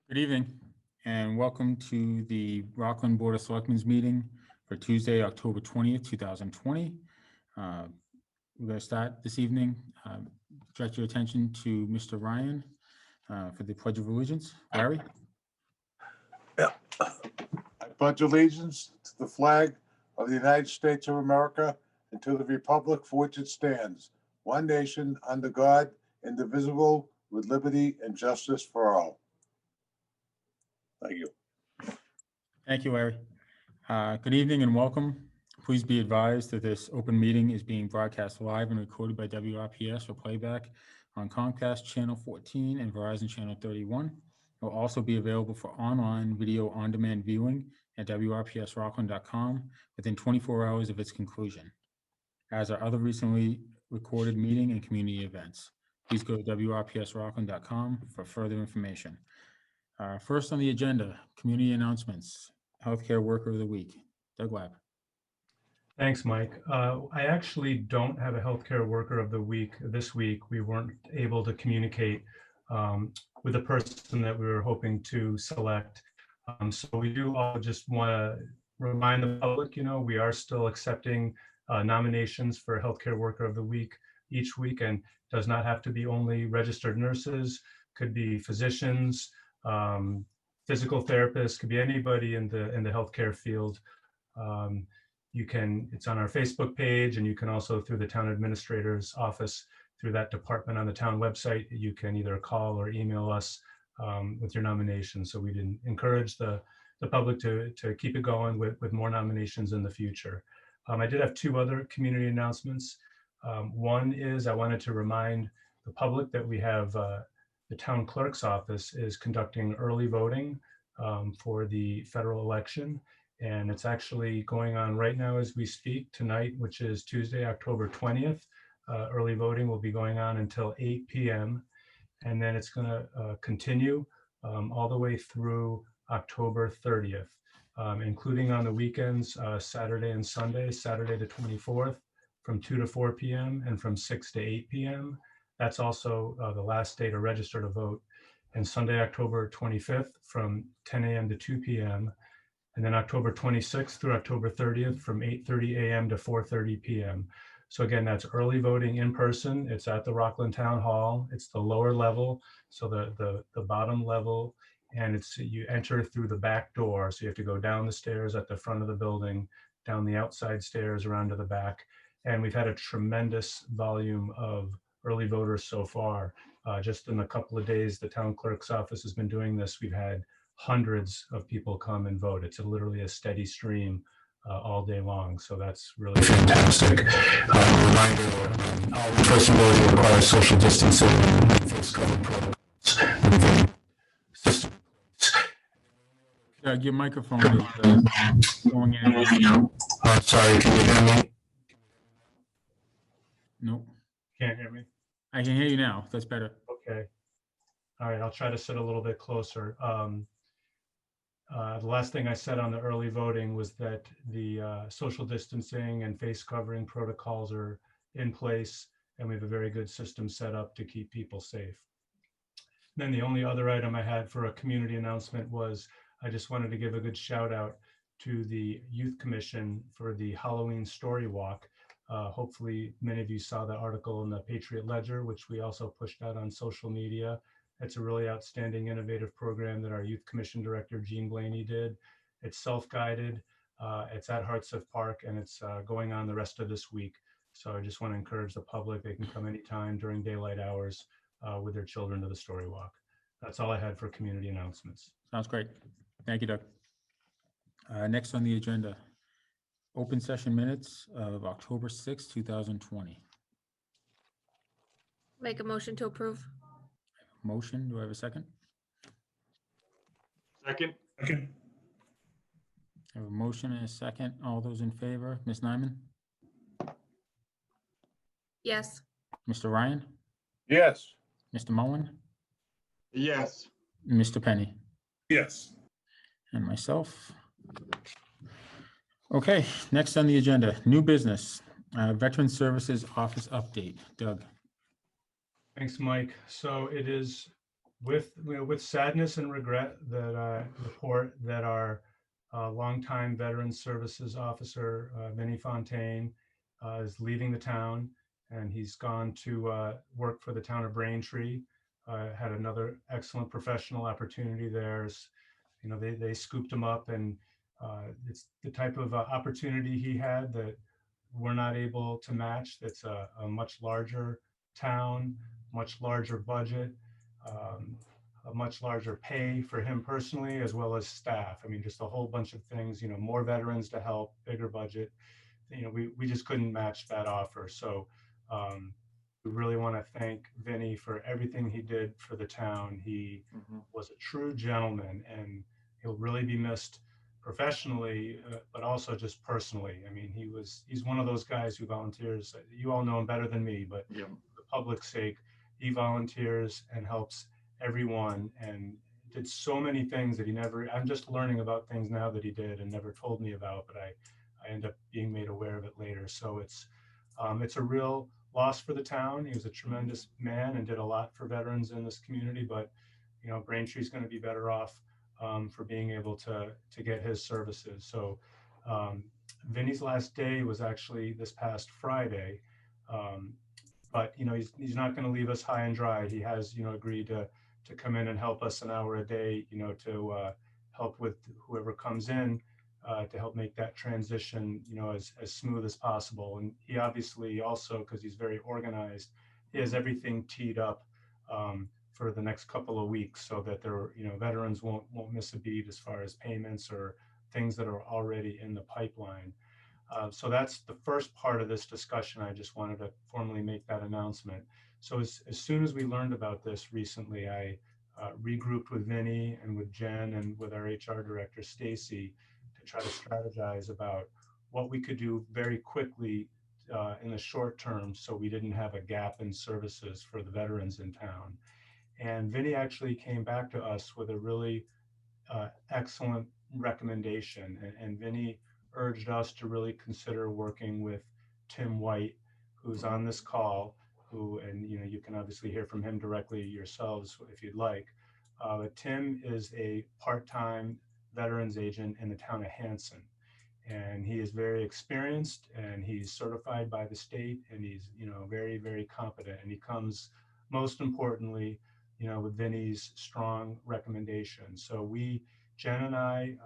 Good evening, and welcome to the Rockland Board of Selectmen's meeting for Tuesday, October 20th, 2020. We're going to start this evening. Direct your attention to Mr. Ryan for the Pledge of Allegiance. Larry? Yeah. I pledge allegiance to the flag of the United States of America and to the republic for which it stands, one nation, under God, indivisible, with liberty and justice for all. Thank you. Thank you, Larry. Good evening and welcome. Please be advised that this open meeting is being broadcast live and recorded by WRPS for playback on Comcast Channel 14 and Verizon Channel 31. It will also be available for online video on-demand viewing at WRPSRockland.com within 24 hours of its conclusion, as are other recently recorded meeting and community events. Please go to WRPSRockland.com for further information. First on the agenda, community announcements, Healthcare Worker of the Week. Doug Webb. Thanks, Mike. I actually don't have a healthcare worker of the week this week. We weren't able to communicate with the person that we were hoping to select. So we do all just want to remind the public, we are still accepting nominations for healthcare worker of the week each week, and does not have to be only registered nurses, could be physicians, physical therapists, could be anybody in the healthcare field. It's on our Facebook page, and you can also through the town administrator's office, through that department on the town website, you can either call or email us with your nomination. So we'd encourage the public to keep it going with more nominations in the future. I did have two other community announcements. One is I wanted to remind the public that we have the town clerk's office is conducting early voting for the federal election. And it's actually going on right now as we speak tonight, which is Tuesday, October 20th. Early voting will be going on until 8 p.m. And then it's going to continue all the way through October 30th, including on the weekends, Saturday and Sunday, Saturday the 24th from 2 to 4 p.m. and from 6 to 8 p.m. That's also the last day to register to vote. And Sunday, October 25th from 10 a.m. to 2 p.m. And then October 26th through October 30th from 8:30 a.m. to 4:30 p.m. So again, that's early voting in person. It's at the Rockland Town Hall. It's the lower level, so the bottom level, and you enter through the back door. So you have to go down the stairs at the front of the building, down the outside stairs around to the back. And we've had a tremendous volume of early voters so far. Just in a couple of days, the town clerk's office has been doing this. We've had hundreds of people come and vote. It's literally a steady stream all day long. So that's really fantastic. Reminder, all in-person voting requires social distancing and face covering protocols. Your microphone is going in. Sorry, can you hear me? Nope. Can't hear me? I can hear you now. That's better. Okay. All right, I'll try to sit a little bit closer. The last thing I said on the early voting was that the social distancing and face covering protocols are in place, and we have a very good system set up to keep people safe. Then the only other item I had for a community announcement was I just wanted to give a good shout out to the Youth Commission for the Halloween Story Walk. Hopefully many of you saw the article in the Patriot Ledger, which we also pushed out on social media. It's a really outstanding, innovative program that our Youth Commission Director, Jean Blaney, did. It's self-guided, it's at Hartseth Park, and it's going on the rest of this week. So I just want to encourage the public, they can come anytime during daylight hours with their children to the Story Walk. That's all I had for community announcements. Sounds great. Thank you, Doug. Next on the agenda, open session minutes of October 6, 2020. Make a motion to approve. Motion, do I have a second? Second. I have a motion and a second. All those in favor, Ms. Nyman? Yes. Mr. Ryan? Yes. Mr. Mullen? Yes. Mr. Penny? Yes. And myself. Okay, next on the agenda, new business, Veteran Services Office update. Doug. Thanks, Mike. So it is with sadness and regret that I report that our longtime Veteran Services Officer, Vinnie Fontaine, is leaving the town, and he's gone to work for the town of Braintree. Had another excellent professional opportunity there. They scooped him up, and it's the type of opportunity he had that we're not able to match. That's a much larger town, much larger budget, um, a much larger pay for him personally, as well as staff. I mean, just a whole bunch of things, more veterans to help, bigger budget. We just couldn't match that offer. So um, we really want to thank Vinny for everything he did for the town. He was a true gentleman, and he'll really be missed professionally, but also just personally. I mean, he's one of those guys who volunteers. You all know him better than me, but Yeah. for the public's sake, he volunteers and helps everyone, and did so many things that I'm just learning about things now that he did and never told me about, but I end up being made aware of it later. So it's a real loss for the town. He was a tremendous man and did a lot for veterans in this community, but Braintree's going to be better off for being able to get his services. So Vinny's last day was actually this past Friday. But he's not going to leave us high and dry. He has agreed to come in and help us an hour a day, to help with whoever comes in, to help make that transition as smooth as possible. And he obviously also, because he's very organized, he has everything teed up for the next couple of weeks, so that veterans won't miss a beat as far as payments or things that are already in the pipeline. So that's the first part of this discussion. I just wanted to formally make that announcement. So as soon as we learned about this recently, I regrouped with Vinny and with Jen and with our HR director, Stacy, to try to strategize about what we could do very quickly in the short term, so we didn't have a gap in services for the veterans in town. And Vinny actually came back to us with a really excellent recommendation. And Vinny urged us to really consider working with Tim White, who's on this call, and you can obviously hear from him directly yourselves if you'd like. But Tim is a part-time veterans agent in the town of Hanson, and he is very experienced, and he's certified by the state, and he's very, very competent, and he comes most importantly with Vinny's strong recommendation. So Jen and I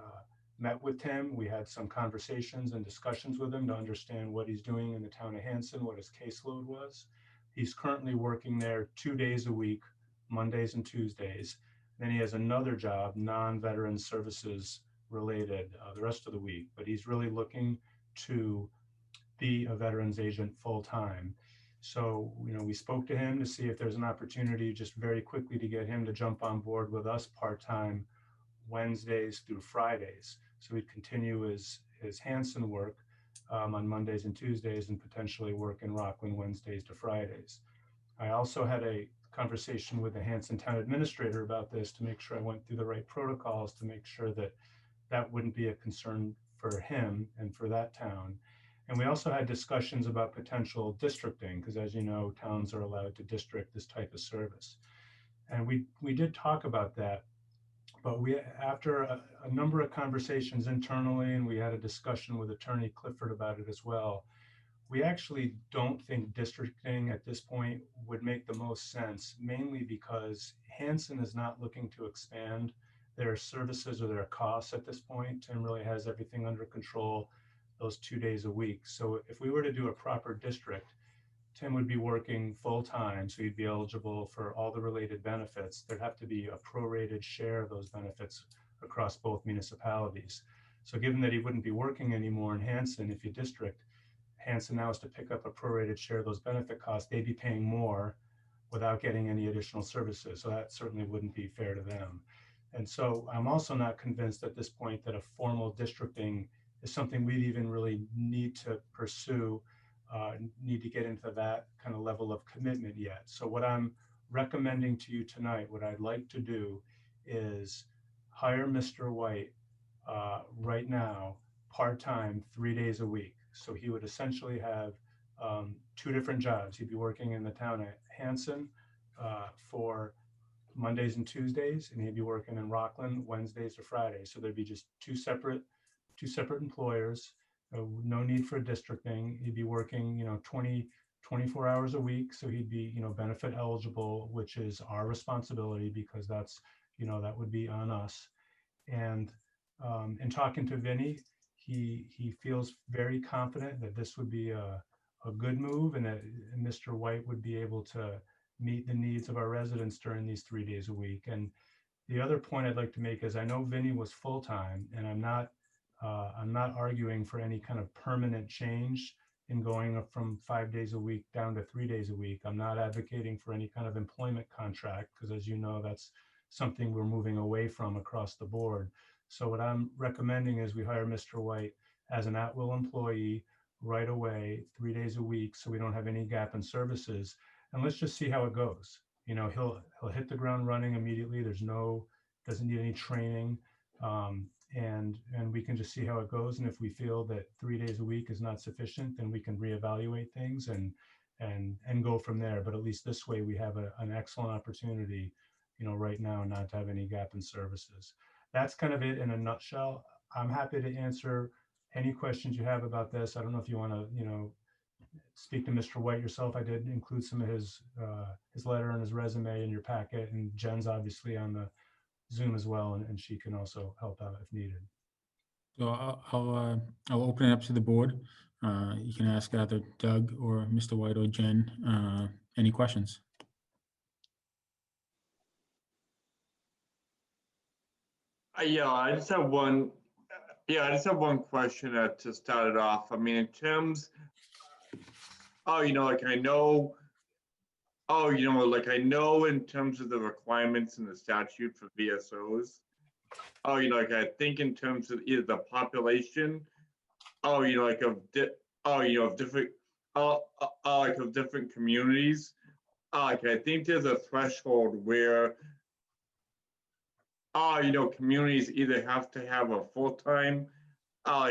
met with Tim. We had some conversations and discussions with him to understand what he's doing in the town of Hanson, what his caseload was. He's currently working there 2 days a week, Mondays and Tuesdays. Then he has another job, non-veteran services related, the rest of the week. But he's really looking to be a veterans agent full time. So, we spoke to him to see if there's an opportunity just very quickly to get him to jump on board with us part-time Wednesdays through Fridays. So he'd continue his Hanson work on Mondays and Tuesdays, and potentially work in Rockland Wednesdays to Fridays. I also had a conversation with the Hanson town administrator about this to make sure I went through the right protocols to make sure that that wouldn't be a concern for him and for that town. And we also had discussions about potential districting, because as you know, towns are allowed to district this type of service. And we did talk about that, but after a number of conversations internally, and we had a discussion with Attorney Clifford about it as well, we actually don't think districting at this point would make the most sense, mainly because Hanson is not looking to expand their services or their costs at this point. Tim really has everything under control those 2 days a week. So if we were to do a proper district, Tim would be working full time, so he'd be eligible for all the related benefits. There'd have to be a prorated share of those benefits across both municipalities. So given that he wouldn't be working anymore in Hanson, if you district, Hanson now has to pick up a prorated share of those benefit costs. They'd be paying more without getting any additional services. So that certainly wouldn't be fair to them. And so I'm also not convinced at this point that a formal districting is something we'd even really need to pursue, need to get into that kind of level of commitment yet. So what I'm recommending to you tonight, what I'd like to do is hire Mr. White right now, part-time, 3 days a week. So he would essentially have 2 different jobs. He'd be working in the town of Hanson for Mondays and Tuesdays, and he'd be working in Rockland Wednesdays to Fridays. So there'd be just two separate employers. No need for districting. He'd be working, 24 hours a week. So he'd be, benefit eligible, which is our responsibility because that's, that would be on us. And in talking to Vinny, he feels very confident that this would be a good move and that Mr. White would be able to meet the needs of our residents during these 3 days a week. And the other point I'd like to make is I know Vinny was full-time, and I'm not arguing for any kind of permanent change in going up from 5 days a week down to 3 days a week. I'm not advocating for any kind of employment contract because, as you know, that's something we're moving away from across the board. So what I'm recommending is we hire Mr. White as an at-will employee right away, 3 days a week, so we don't have any gap in services. And let's just see how it goes. He'll hit the ground running immediately. Doesn't need any training. And we can just see how it goes. And if we feel that 3 days a week is not sufficient, then we can reevaluate things and go from there. But at least this way we have an excellent opportunity, right now not to have any gap in services. That's kind of it in a nutshell. I'm happy to answer any questions you have about this. I don't know if you want to, speak to Mr. White yourself. I did include some of his letter and his resume in your packet, and Jen's obviously on the Zoom as well, and she can also help out if needed. So I'll open it up to the board. You can ask either Doug or Mr. White or Jen any questions. Yeah, I just have one. Yeah, I just have one question to start it off. I mean, in terms, like I know, I know in terms of the requirements in the statute for VSOs. I think in terms of either the population, of different, of different communities. I think there's a threshold where communities either have to have a full-time, or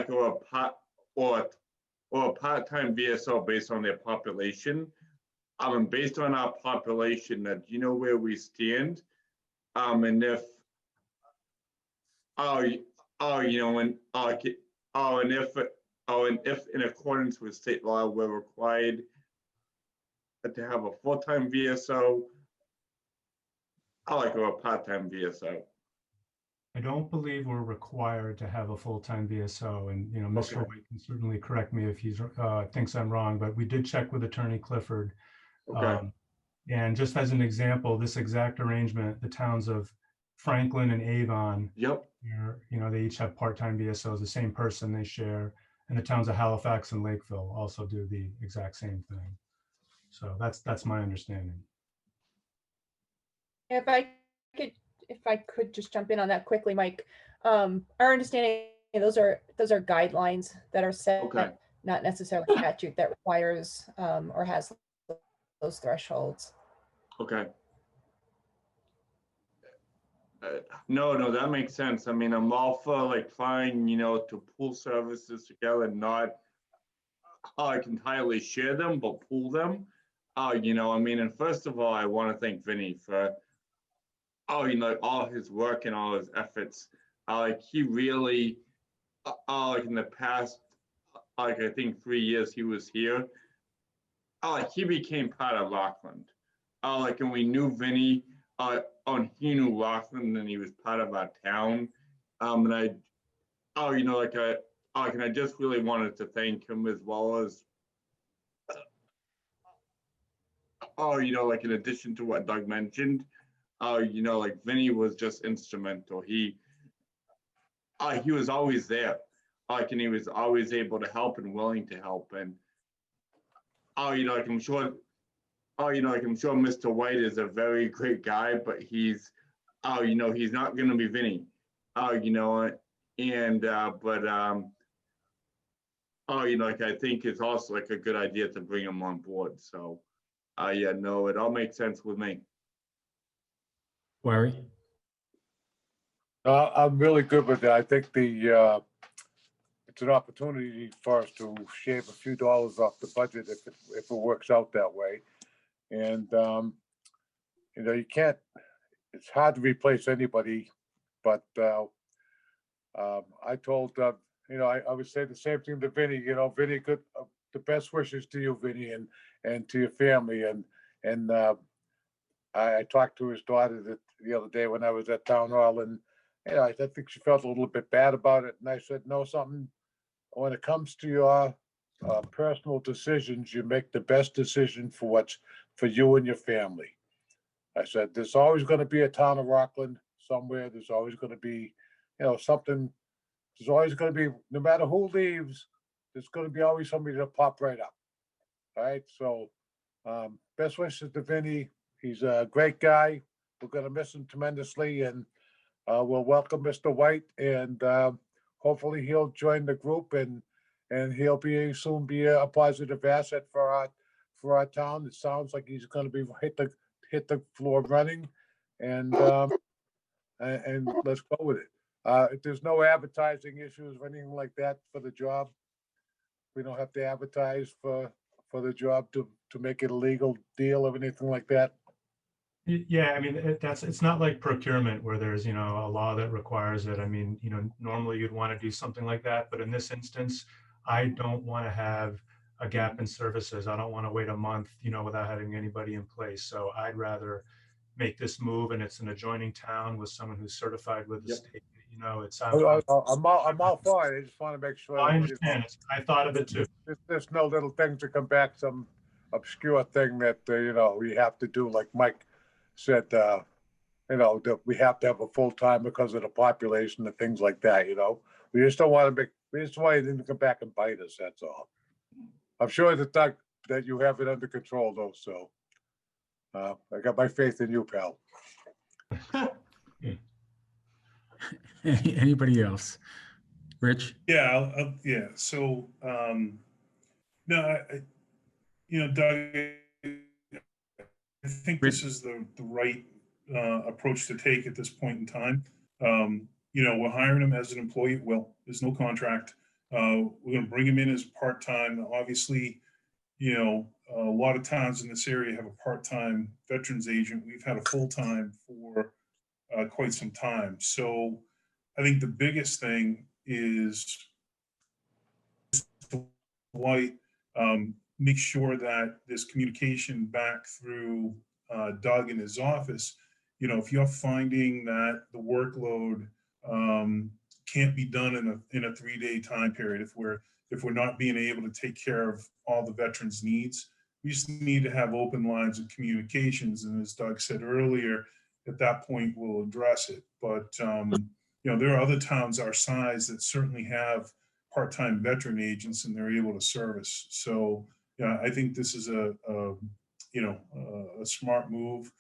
a part-time VSO based on their population. And based on our population, do you know where we stand? And if, and if in accordance with state law, we're required to have a full-time VSO, or a part-time VSO. I don't believe we're required to have a full-time VSO, and Mr. Okay. White can certainly correct me if he thinks I'm wrong, but we did check with Attorney Clifford. Okay. And just as an example, this exact arrangement, the towns of Franklin and Avon, Yep. they each have part-time VSOs, the same person they share, and the towns of Halifax and Lakeville also do the exact same thing. So that's my understanding. If I could just jump in on that quickly, Mike. Our understanding, those are guidelines that are set, Okay. not necessarily statute that requires or has those thresholds. Okay. No, that makes sense. I mean, I'm all for trying, to pool services together, not entirely share them, but pool them. I mean, and first of all, I want to thank Vinny for, all his work and all his efforts. He really, in the past, I think 3 years he was here, he became part of Rockland. And we knew Vinny, he knew Rockland and he was part of our town. And I just really wanted to thank him, as well as, in addition to what Doug mentioned, Vinny was just instrumental. He was always there, and he was always able to help and willing to help. And I'm sure, I'm sure Mr. White is a very great guy, but he's, he's not going to be Vinny, and I think it's also a good idea to bring him on board. So, yeah, no, it all makes sense with me. Larry? I'm really good with that. I think it's an opportunity for us to shave a few dollars off the budget if it works out that way. And you can't, it's hard to replace anybody, but I told, I would say the same thing to Vinny, Vinny, the best wishes to you, Vinny, and to your family. And I talked to his daughter the other day when I was at town hall, and, I think she felt a little bit bad about it. And I said, no, something, when it comes to your personal decisions, you make the best decision for what's for you and your family. I said, there's always going to be a town of Rockland somewhere. There's always going to be, something. There's always going to be, no matter who leaves, there's going to be always somebody to pop right up. All right. So, best wishes to Vinny. He's a great guy. We're going to miss him tremendously, and we'll welcome Mr. White, and hopefully he'll join the group, and he'll soon be a positive asset for our town. It sounds like he's going to be hit the floor running, and let's go with it. If there's no advertising issues or anything like that for the job, we don't have to advertise for the job to make it a legal deal or anything like that. Yeah, I mean, it's not like procurement where there's, a law that requires it. I mean, normally you'd want to do something like that, but in this instance, I don't want to have a gap in services. I don't want to wait a month, without having anybody in place. So I'd rather make this move, and it's an adjoining town with someone who's certified with the Yep. state. It's I'm all for it. I just want to make sure. I understand. I thought of it too. There's no little things that come back, some obscure thing that, we have to do, like Mike said, that we have to have a full-time because of the population and things like that, We just don't want to we just want it to come back and bite us, that's all. I'm sure that you have it under control though, so I got my faith in you, pal. Anybody else? Rich? Yeah, yeah. So, no, Doug, I think this is the right approach to take at this point in time. We're hiring him as an employee at will. There's no contract. We're going to bring him in as part-time. Obviously, a lot of towns in this area have a part-time veterans agent. We've had a full-time for quite some time. So I think the biggest thing is White, make sure that there's communication back through Doug in his office. If you're finding that the workload can't be done in a 3-day time period, if we're not being able to take care of all the veterans' needs, we just need to have open lines of communications. And as Doug said earlier, at that point we'll address it. But there are other towns our size that certainly have part-time veteran agents, and they're able to service. So I think this is a smart move.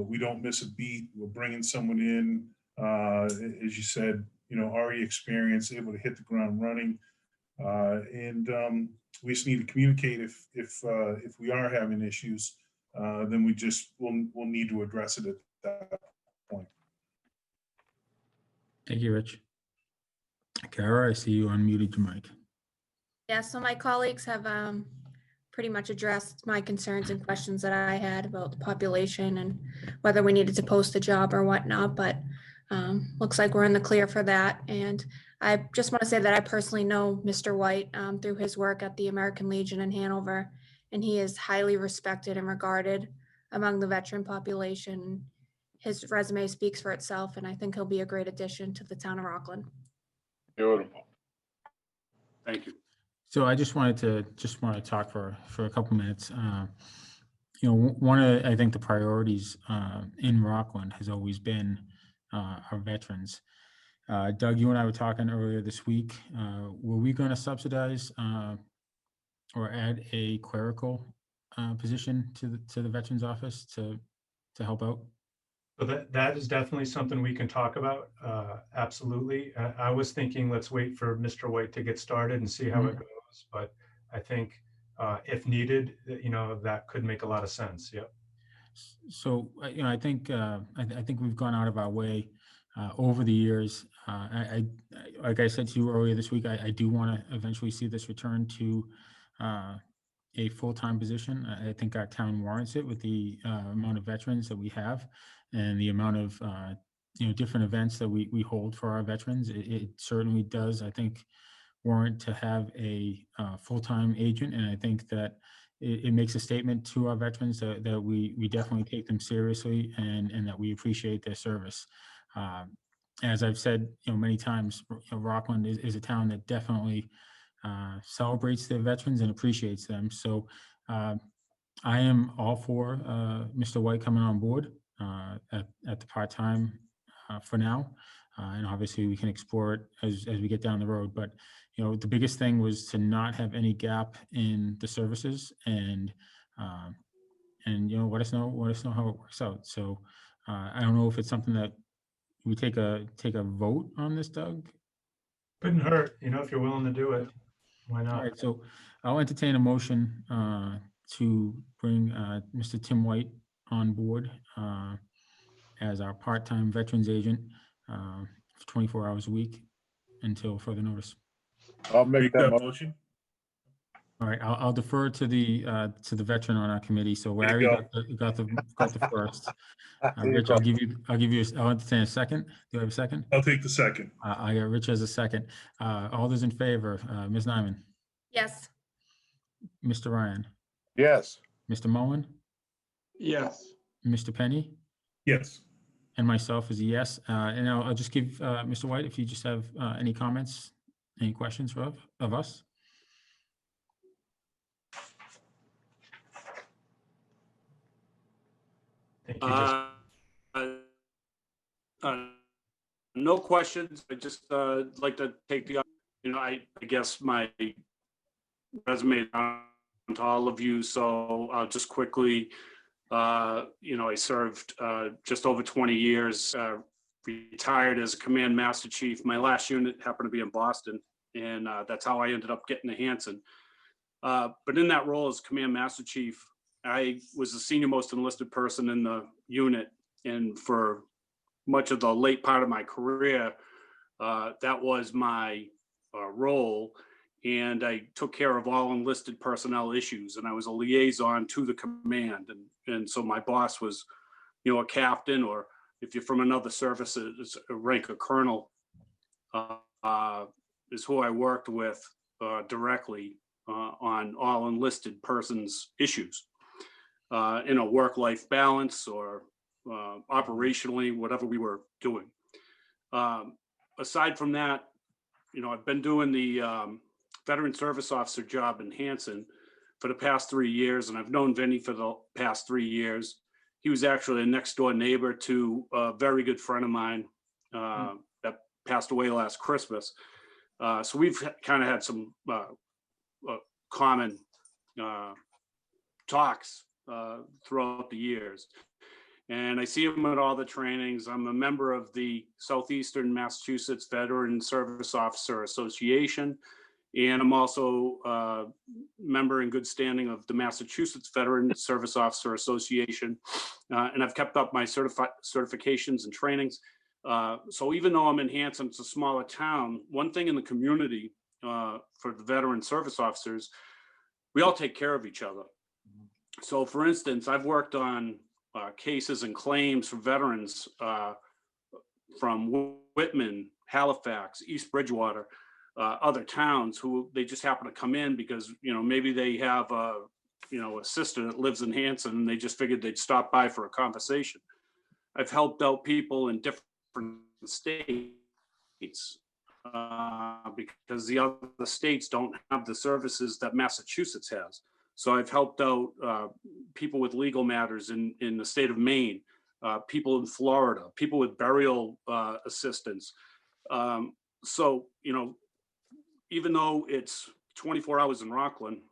We don't miss a beat. We're bringing someone in, as you said, already experienced, able to hit the ground running, and we just need to communicate if we are having issues, then we'll need to address it at that point. Thank you, Rich. Kara, I see you unmuted your mic. Yeah, so my colleagues have pretty much addressed my concerns and questions that I had about the population and whether we needed to post a job or whatnot, but looks like we're in the clear for that. And I just want to say that I personally know Mr. White through his work at the American Legion in Hanover, and he is highly respected and regarded among the veteran population. His resume speaks for itself, and I think he'll be a great addition to the town of Rockland. Beautiful. Thank you. So I just want to talk for a couple minutes. One of, I think, the priorities in Rockland has always been our veterans. Doug, you and I were talking earlier this week. Were we going to subsidize or add a clerical position to the Veterans Office to help out? So that is definitely something we can talk about. Absolutely. I was thinking, let's wait for Mr. White to get started and see how it goes. But I think if needed, that could make a lot of sense. Yep. So, I think we've gone out of our way over the years. I like I said to you earlier this week, I do want to eventually see this return to a full-time position. I think our town warrants it with the amount of veterans that we have. and the amount of, different events that we hold for our veterans. It certainly does, I think, warrant to have a full-time agent. And I think that it makes a statement to our veterans that we definitely take them seriously, and that we appreciate their service. As I've said, many times, Rockland is a town that definitely celebrates their veterans and appreciates them. So I am all for Mr. White coming on board at the part-time for now. And obviously we can explore it as we get down the road. But, the biggest thing was to not have any gap in the services, and let us know how it works out. So I don't know if it's something that we take a vote on this, Doug. Couldn't hurt, if you're willing to do it, why All not? right, so I'll entertain a motion to bring Mr. Tim White on board as our part-time veterans agent for 24 hours a week until further notice. I'll make Make that that motion. motion. All right, I'll defer to the veteran on our committee. So There you Larry got the first. There you Rich, go. I'll entertain a second. Do I have a second? I'll take the second. I got Rich as a second. All those in favor, Ms. Nyman, Yes. Mr. Ryan, Yes, Mr. Mullen, Yes. Mr. Penny, Yes. and myself is a yes. And I'll just give Mr. White, if you just have any comments, any questions of us. Thank you. Just No questions. I just like to take the, I guess my resume down to all of you. So I'll just quickly, I served just over 20 years, retired as a command master chief. My last unit happened to be in Boston, and that's how I ended up getting to Hanson. But in that role as command master chief, I was the senior most enlisted person in the unit. And for much of the late part of my career, that was my role. And I took care of all enlisted personnel issues, and I was a liaison to the command. And so my boss was, a captain, or if you're from another service, it's a rank of colonel, is who I worked with directly on all enlisted persons issues, in a work-life balance or operationally, whatever we were doing. Aside from that, I've been doing the veteran service officer job in Hanson for the past 3 years, and I've known Vinny for the past 3 years. He was actually a next door neighbor to a very good friend of mine that passed away last Christmas. So we've kind of had some common talks throughout the years. And I see him at all the trainings. I'm a member of the Southeastern Massachusetts Veteran Service Officer Association. And I'm also a member in good standing of the Massachusetts Veteran Service Officer Association. And I've kept up my certifications and trainings. So even though I'm in Hanson, it's a smaller town, one thing in the community for the veteran service officers, we all take care of each other. So for instance, I've worked on cases and claims for veterans from Whitman, Halifax, East Bridgewater, other towns who they just happen to come in because, maybe they have a sister that lives in Hanson and they just figured they'd stop by for a conversation. I've helped out people in different states because the other states don't have the services that Massachusetts has. So I've helped out people with legal matters in the state of Maine, people in Florida, people with burial assistance. So, even though it's 24 hours in Rockland,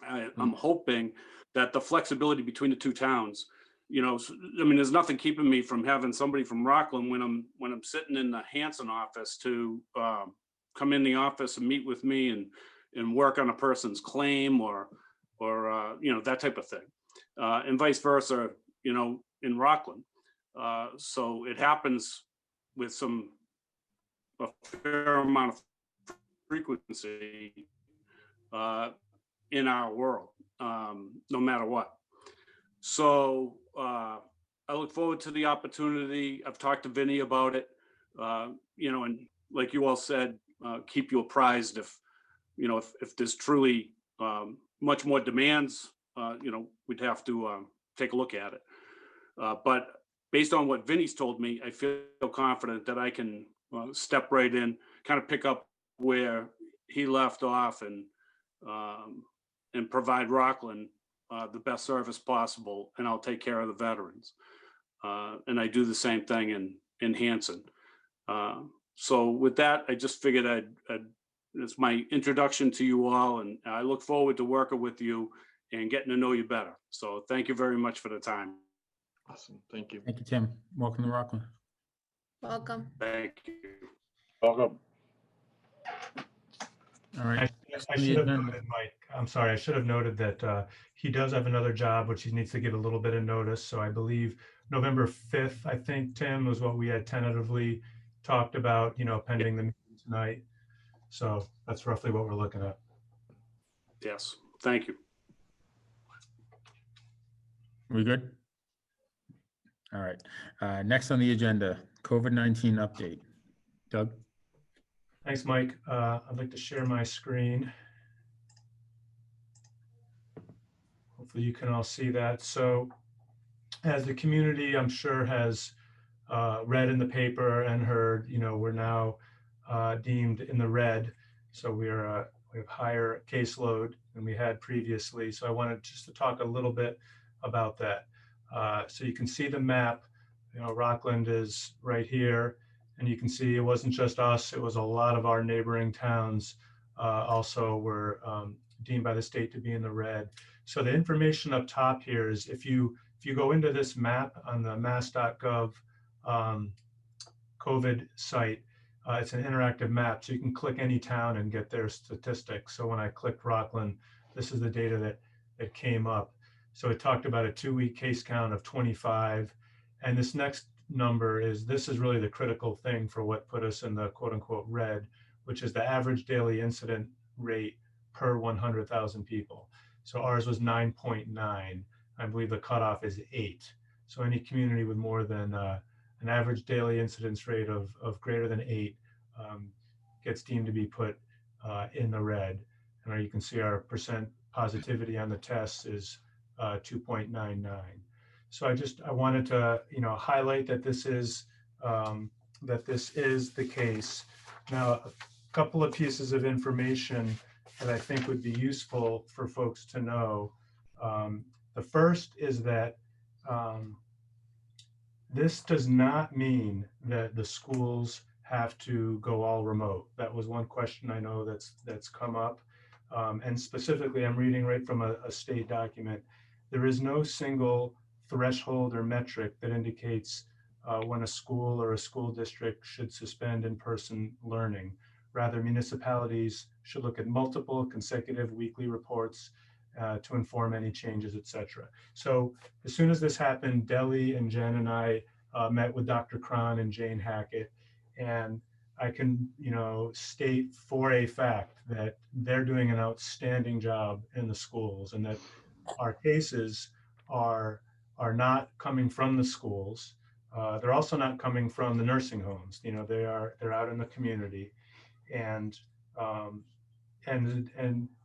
I'm hoping that the flexibility between the two towns, there's nothing keeping me from having somebody from Rockland when I'm sitting in the Hanson office to come in the office and meet with me and work on a person's claim or that type of thing, and vice versa, in Rockland. So it happens with a fair amount of frequency in our world, no matter what. So I look forward to the opportunity. I've talked to Vinny about it. And like you all said, keep you apprised if there's truly much more demands, we'd have to take a look at it. But based on what Vinny's told me, I feel confident that I can step right in, kind of pick up where he left off and provide Rockland the best service possible, and I'll take care of the veterans. And I do the same thing in Hanson. So with that, I just figured it's my introduction to you all, and I look forward to working with you and getting to know you better. So thank you very much for the time. Awesome. Thank you. Thank you, Tim. Welcome to Rockland. Welcome. Thank you. Welcome. All right. I should have noted, Mike, I'm sorry, I should have noted that he does have another job, which he needs to give a little bit of notice. So I believe November 5th, I think, Tim, was what we had tentatively talked about, pending the meeting tonight. So that's roughly what we're looking at. Yes, thank you. We good? All right. Next on the agenda, COVID-19 update. Doug? Thanks, Mike. I'd like to share my screen. Hopefully you can all see that. So as the community, I'm sure, has read in the paper and heard, we're now deemed in the red. So we have higher caseload than we had previously. So I wanted just to talk a little bit about that. So you can see the map. Rockland is right here. And you can see it wasn't just us, it was a lot of our neighboring towns also were deemed by the state to be in the red. So the information up top here is if you go into this map on the mass.gov COVID site, it's an interactive map, so you can click any town and get their statistics. So when I clicked Rockland, this is the data that came up. So it talked about a 2-week case count of 25. And this next number this is really the critical thing for what put us in the quote unquote red, which is the average daily incident rate per 100,000 people. So ours was 9.9. I believe the cutoff is 8. So any community with more than an average daily incidence rate of greater than 8 gets deemed to be put in the red. And you can see our percent positivity on the tests is 2.99. So I wanted to highlight that this is the case. Now, a couple of pieces of information that I think would be useful for folks to know. The first is that this does not mean that the schools have to go all remote. That was one question I know that's come up. And specifically, I'm reading right from a state document. There is no single threshold or metric that indicates when a school or a school district should suspend in-person learning. Rather, municipalities should look at multiple consecutive weekly reports to inform any changes, etc. So as soon as this happened, Deli and Jen and I met with Dr. Cron and Jane Hackett, and I can state for a fact that they're doing an outstanding job in the schools, and that our cases are not coming from the schools. They're also not coming from the nursing homes. They're out in the community, and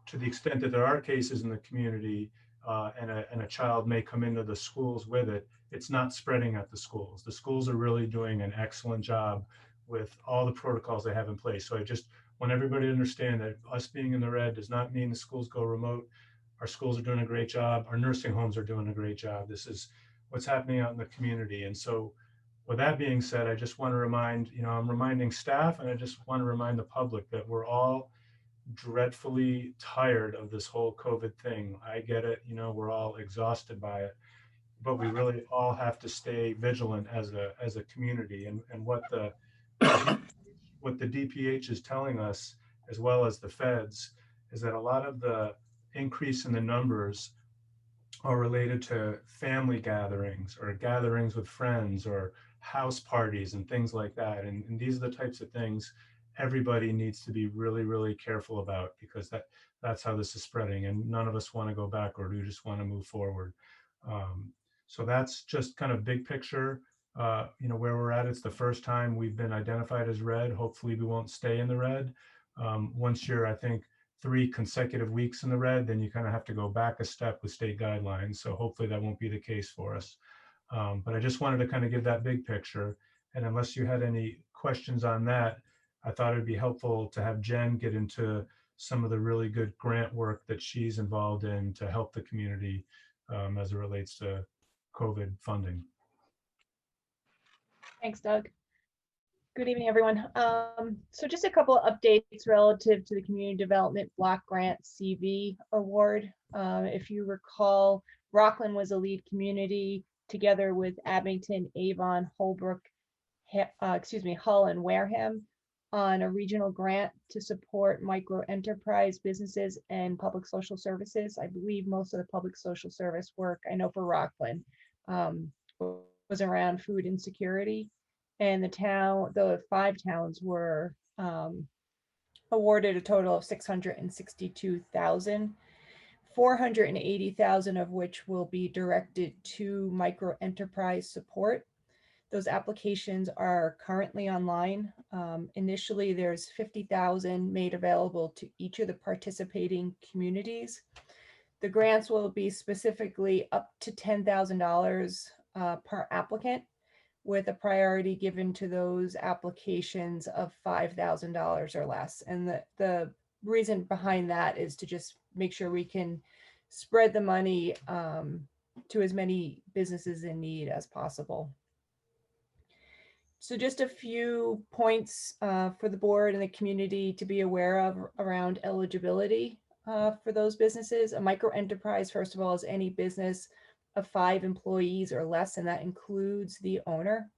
to the extent that there are cases in the community and a child may come into the schools with it, it's not spreading at the schools. The schools are really doing an excellent job with all the protocols they have in place. So I just want everybody to understand that us being in the red does not mean the schools go remote. Our schools are doing a great job. Our nursing homes are doing a great job. This is what's happening out in the community. And so with that being said, I just want to remind, I'm reminding staff, and I just want to remind the public that we're all dreadfully tired of this whole COVID thing. I get it, we're all exhausted by it, but we really all have to stay vigilant as a community. And what the DPH is telling us, as well as the feds, is that a lot of the increase in the numbers are related to family gatherings or gatherings with friends or house parties and things like that. And these are the types of things everybody needs to be really, really careful about, because that's how this is spreading, and none of us want to go backward. We just want to move forward. So that's just kind of big picture, where we're at. It's the first time we've been identified as red. Hopefully we won't stay in the red. Once you're, I think, 3 consecutive weeks in the red, then you kind of have to go back a step with state guidelines. So hopefully that won't be the case for us. But I just wanted to kind of give that big picture. And unless you had any questions on that, I thought it'd be helpful to have Jen get into some of the really good grant work that she's involved in to help the community as it relates to COVID funding. Thanks, Doug. Good evening, everyone. So just a couple of updates relative to the Community Development Block Grant CV award. If you recall, Rockland was a lead community together with Abington, Avon, Holbrook, Hull, and Wareham on a regional grant to support micro enterprise businesses and public social services. I believe most of the public social service work, I know for Rockland, was around food insecurity. And the 5 towns were awarded a total of $662,000, $480,000 of which will be directed to micro enterprise support. Those applications are currently online. Initially, there's $50,000 made available to each of the participating communities. The grants will be specifically up to $10,000 per applicant, with a priority given to those applications of $5,000 or less. And the reason behind that is to just make sure we can spread the money to as many businesses in need as possible. So just a few points for the board and the community to be aware of around eligibility for those businesses. A micro enterprise, first of all, is any business of 5 employees or less, and that includes the owner.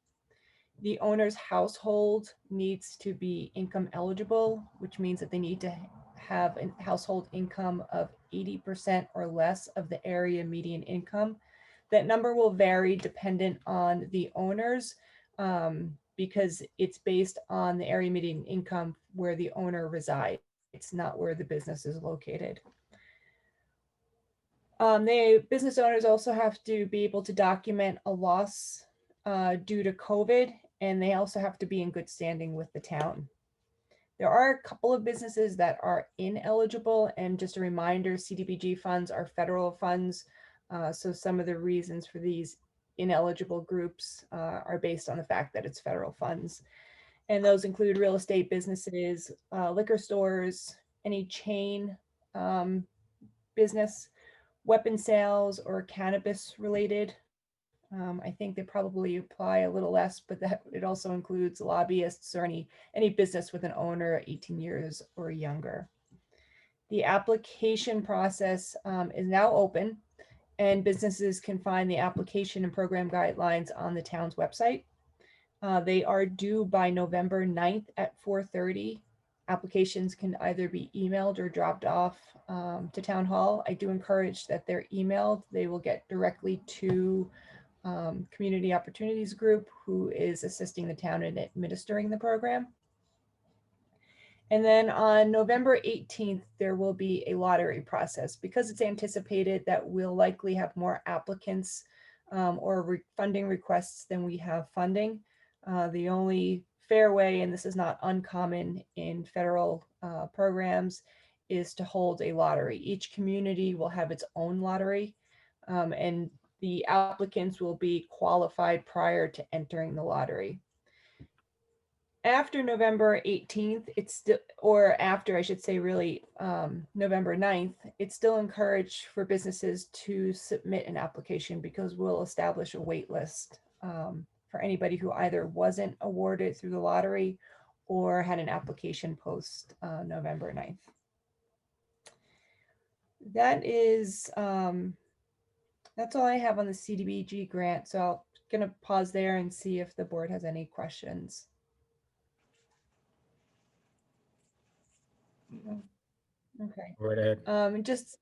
The owner's household needs to be income eligible, which means that they need to have a household income of 80% or less of the area median income. That number will vary dependent on the owners because it's based on the area median income where the owner resides. It's not where the business is located. The business owners also have to be able to document a loss due to COVID, and they also have to be in good standing with the town. There are a couple of businesses that are ineligible, and just a reminder, CDBG funds are federal funds. So some of the reasons for these ineligible groups are based on the fact that it's federal funds. And those include real estate businesses, liquor stores, any chain business, weapon sales, or cannabis related. I think they probably apply a little less, but that it also includes lobbyists or any business with an owner 18 years or younger. The application process is now open, and businesses can find the application and program guidelines on the town's website. They are due by November 9th at 4:30. Applications can either be emailed or dropped off to Town Hall. I do encourage that they're emailed. They will get directly to Community Opportunities Group, who is assisting the town in administering the program. And then on November 18th, there will be a lottery process because it's anticipated that we'll likely have more applicants or funding requests than we have funding. The only fair way, and this is not uncommon in federal programs, is to hold a lottery. Each community will have its own lottery, and the applicants will be qualified prior to entering the lottery. After November 18th, it's still, or after I should say really November 9th, it's still encouraged for businesses to submit an application because we'll establish a wait list for anybody who either wasn't awarded through the lottery or had an application post November 9th. That is, that's all I have on the CDBG grant. So I'm gonna pause there and see if the board has any questions. Okay. Right ahead. Just,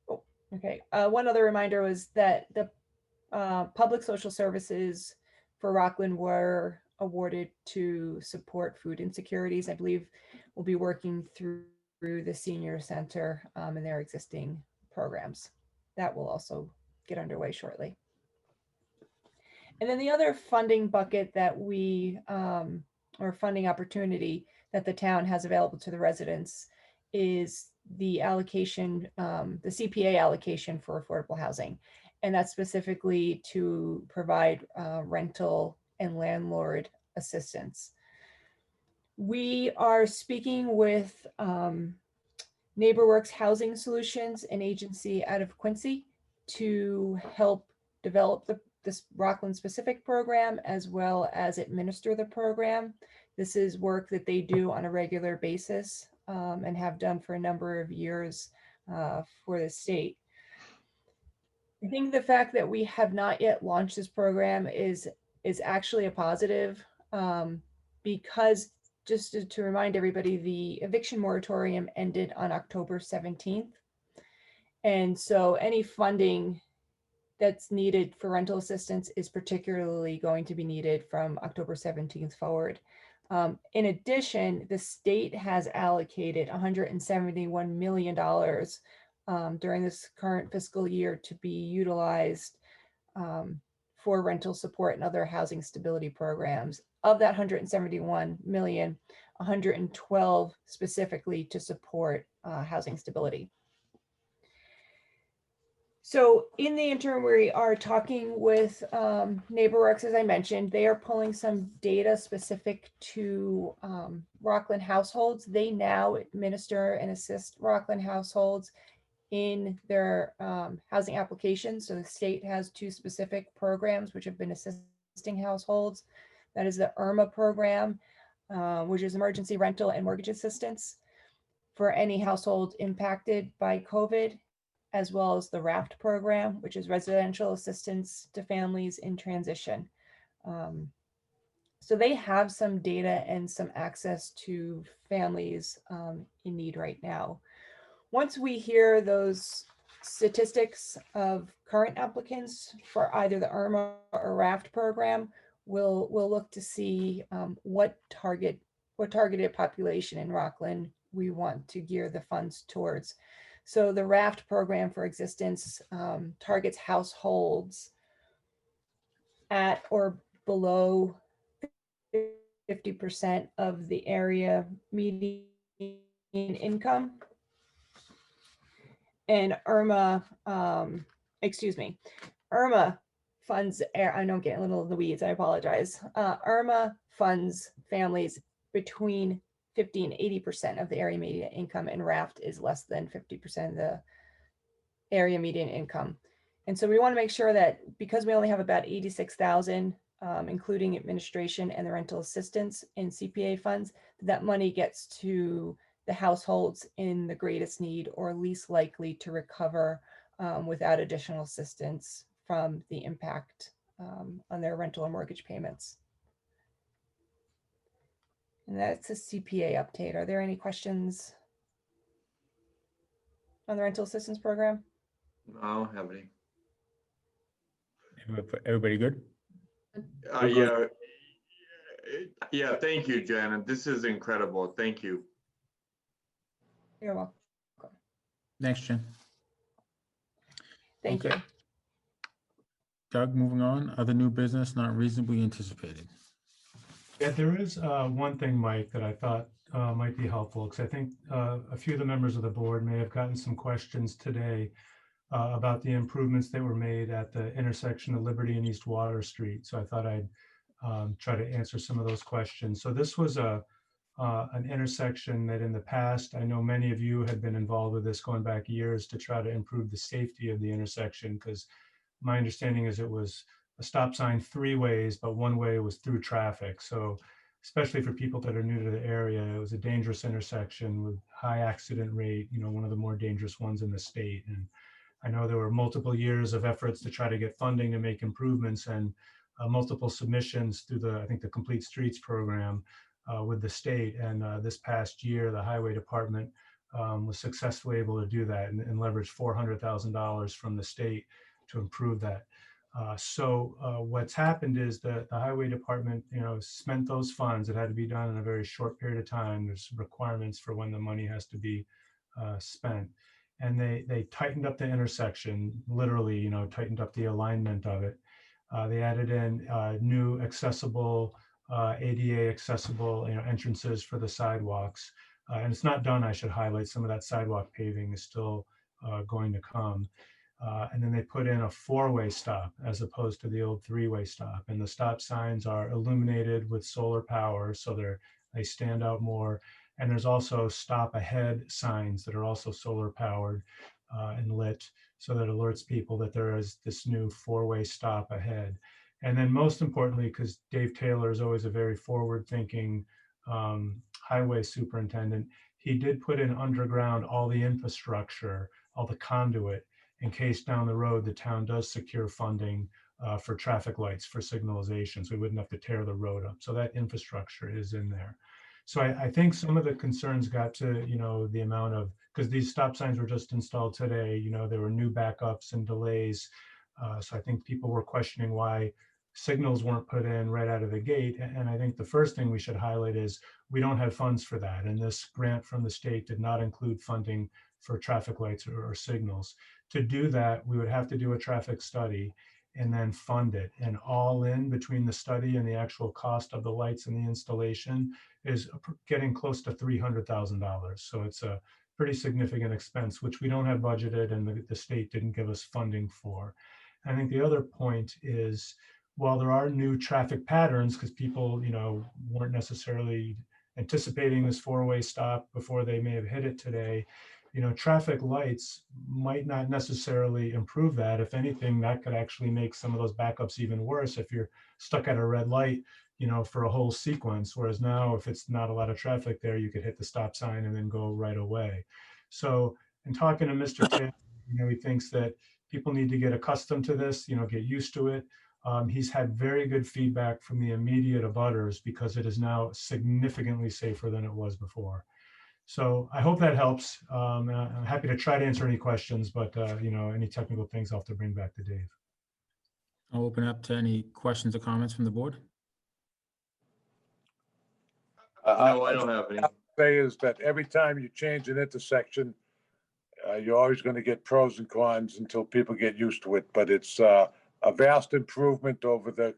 oh, okay. One other reminder was that the public social services for Rockland were awarded to support food insecurities. I believe we'll be working through the senior center and their existing programs. That will also get underway shortly. And then the other funding bucket that or funding opportunity that the town has available to the residents is the allocation, the CPA allocation for affordable housing. And that's specifically to provide rental and landlord assistance. We are speaking with NeighborWorks Housing Solutions, an agency out of Quincy, to help develop this Rockland specific program as well as administer the program. This is work that they do on a regular basis and have done for a number of years for the state. I think the fact that we have not yet launched this program is actually a positive because just to remind everybody, the eviction moratorium ended on October 17th. And so any funding that's needed for rental assistance is particularly going to be needed from October 17th forward. In addition, the state has allocated $171 million during this current fiscal year to be utilized for rental support and other housing stability programs. Of that 171 million, 112 specifically to support housing stability. So in the interim, we are talking with NeighborWorks, as I mentioned. They are pulling some data specific to Rockland households. They now administer and assist Rockland households in their housing applications. So the state has two specific programs which have been assisting households. That is the IRMA program, which is emergency rental and mortgage assistance for any household impacted by COVID, as well as the RAFT program, which is residential assistance to families in transition. So they have some data and some access to families in need right now. Once we hear those statistics of current applicants for either the IRMA or RAFT program, we'll look to see what targeted population in Rockland we want to gear the funds towards. So the RAFT program, for existence, targets households at or below 50% of the area median income. And IRMA, IRMA funds, I know I'm getting a little in the weeds, I apologize. IRMA funds families between 50 and 80% of the area median income, and RAFT is less than 50% of the area median income. And so we want to make sure that because we only have about 86,000, including administration and the rental assistance in CPA funds, that money gets to the households in the greatest need or least likely to recover without additional assistance from the impact on their rental and mortgage payments. And that's a CPA update. Are there any questions on the rental assistance program? No, I don't have any. Everybody good? Yeah. Yeah, thank you, Janet. This is incredible. Thank you. You're welcome. Thanks, Jen. Thank you. Doug, moving on. Other new business not reasonably anticipated. Yeah, there is one thing, Mike, that I thought might be helpful, because I think a few of the members of the board may have gotten some questions today about the improvements that were made at the intersection of Liberty and East Water Street. So I thought I'd try to answer some of those questions. So this was an intersection that in the past, I know many of you had been involved with this going back years to try to improve the safety of the intersection, because my understanding is it was a stop sign 3 ways, but 1 way was through traffic. So especially for people that are new to the area, it was a dangerous intersection with high accident rate, one of the more dangerous ones in the state. And I know there were multiple years of efforts to try to get funding to make improvements, and multiple submissions through I think the Complete Streets program with the state. And this past year, the highway department was successfully able to do that and leverage $400,000 from the state to improve that. So what's happened is that the highway department, spent those funds. It had to be done in a very short period of time. There's requirements for when the money has to be spent. And they tightened up the intersection, literally, tightened up the alignment of it. They added in new accessible, ADA accessible, entrances for the sidewalks. And it's not done, I should highlight, some of that sidewalk paving is still going to come. And then they put in a four-way stop as opposed to the old three-way stop. And the stop signs are illuminated with solar power, so they stand out more. And there's also stop ahead signs that are also solar powered and lit, so that alerts people that there is this new four-way stop ahead. And then most importantly, because Dave Taylor is always a very forward-thinking highway superintendent, he did put in underground all the infrastructure, all the conduit, in case down the road the town does secure funding for traffic lights, for signalization, so we wouldn't have to tear the road up. So that infrastructure is in there. So I think some of the concerns got to, the amount of, because these stop signs were just installed today, there were new backups and delays. So I think people were questioning why signals weren't put in right out of the gate. And I think the first thing we should highlight is we don't have funds for that. And this grant from the state did not include funding for traffic lights or signals. To do that, we would have to do a traffic study and then fund it. And all in between the study and the actual cost of the lights and the installation is getting close to $300,000. So it's a pretty significant expense, which we don't have budgeted and the state didn't give us funding for. I think the other point is, while there are new traffic patterns, because people, weren't necessarily anticipating this four-way stop before they may have hit it today, traffic lights might not necessarily improve that. If anything, that could actually make some of those backups even worse if you're stuck at a red light, for a whole sequence. Whereas now, if it's not a lot of traffic there, you could hit the stop sign and then go right away. So in talking to Mr. Taylor, he thinks that people need to get accustomed to this, get used to it. He's had very good feedback from the immediate abutters because it is now significantly safer than it was before. So I hope that helps. I'm happy to try to answer any questions, but any technical things I'll have to bring back to Dave. I'll open up to any questions or comments from the board. No, I don't have any. Say is that every time you change an intersection, you're always going to get pros and cons until people get used to it. But it's a vast improvement over the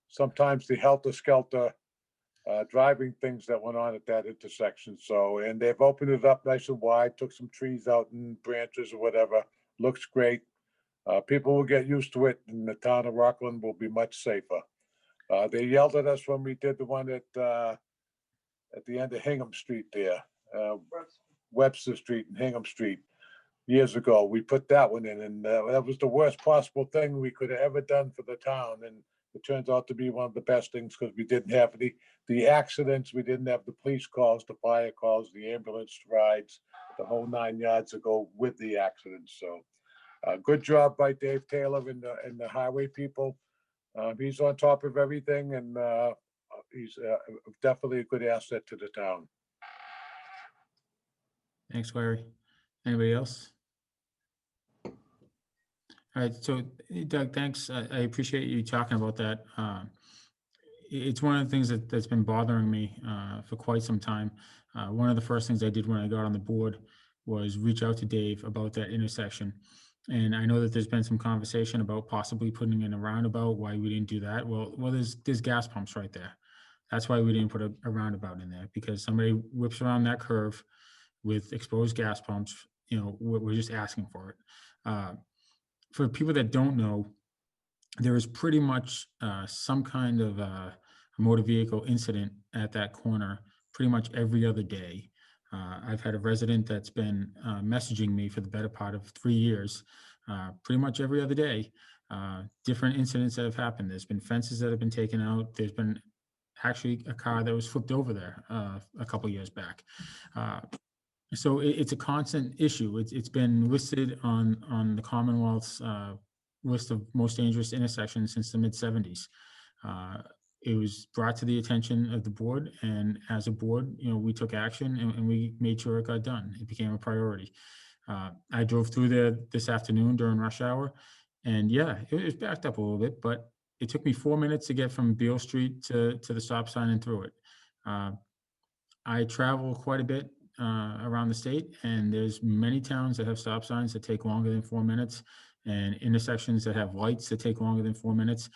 sometimes the helter-skelter driving things that went on at that intersection. So, and they've opened it up nice and wide, took some trees out and branches or whatever. Looks great. People will get used to it, and the town of Rockland will be much safer. They yelled at us when we did the one at the end of Hingham Street there, Webster Street and Hingham Street years ago. We put that one in, and that was the worst possible thing we could have ever done for the town. And it turns out to be one of the best things because we didn't have the accidents, we didn't have the police calls, the fire calls, the ambulance rides, the whole 9 yards to go with the accidents. So good job by Dave Taylor and the highway people. He's on top of everything, and he's definitely a good asset to the town. Thanks, Larry. Anybody else? All right, so Doug, thanks. I appreciate you talking about that. It's one of the things that's been bothering me for quite some time. One of the first things I did when I got on the board was reach out to Dave about that intersection. And I know that there's been some conversation about possibly putting in a roundabout, why we didn't do that. Well, there's gas pumps right there. That's why we didn't put a roundabout in there, because somebody whips around that curve with exposed gas pumps. We're just asking for it. For people that don't know, there is pretty much some kind of a motor vehicle incident at that corner pretty much every other day. I've had a resident that's been messaging me for the better part of 3 years, pretty much every other day, different incidents that have happened. There's been fences that have been taken out. There's been actually a car that was flipped over there a couple years back. So it's a constant issue. It's been listed on the Commonwealth's list of most dangerous intersections since the mid-70s. It was brought to the attention of the board, and as a board, we took action and we made sure it got done. It became a priority. I drove through there this afternoon during rush hour, and yeah, it was backed up a little bit, but it took me 4 minutes to get from Beale Street to the stop sign and through it. I travel quite a bit around the state, and there's many towns that have stop signs that take longer than 4 minutes. and intersections that have lights that take longer than 4 minutes.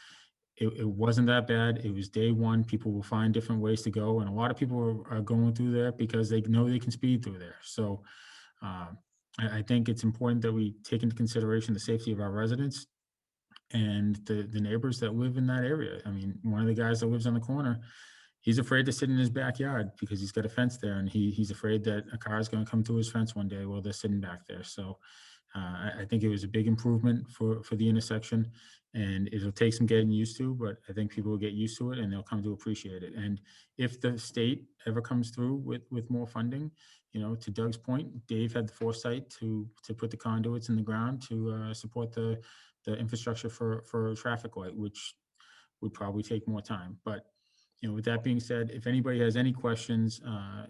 It wasn't that bad. It was day one. People will find different ways to go. And a lot of people are going through there because they know they can speed through there. So I think it's important that we take into consideration the safety of our residents and the neighbors that live in that area. I mean, one of the guys that lives on the corner, he's afraid to sit in his backyard because he's got a fence there, and he's afraid that a car is going to come through his fence one day while they're sitting back there. So I think it was a big improvement for the intersection, and it'll take some getting used to, but I think people will get used to it and they'll come to appreciate it. And if the state ever comes through with more funding, to Doug's point, Dave had the foresight to put the conduits in the ground to support the infrastructure for a traffic light, which would probably take more time. But with that being said, if anybody has any questions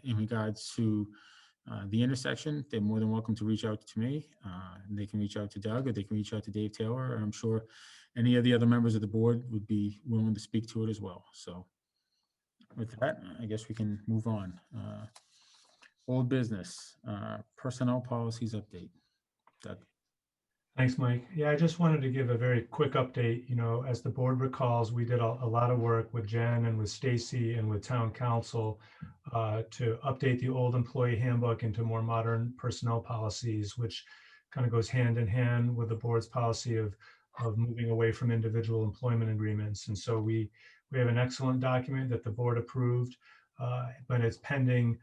in regards to the intersection, they're more than welcome to reach out to me. And they can reach out to Doug, or they can reach out to Dave Taylor. I'm sure any of the other members of the board would be willing to speak to it as well. So with that, I guess we can move on. Old business, personnel policies update. Doug. Thanks, Mike. Yeah, I just wanted to give a very quick update. As the board recalls, we did a lot of work with Jen and with Stacy and with town council to update the old employee handbook into more modern personnel policies, which kind of goes hand in hand with the board's policy of moving away from individual employment agreements. And so we have an excellent document that the board approved, but it's pending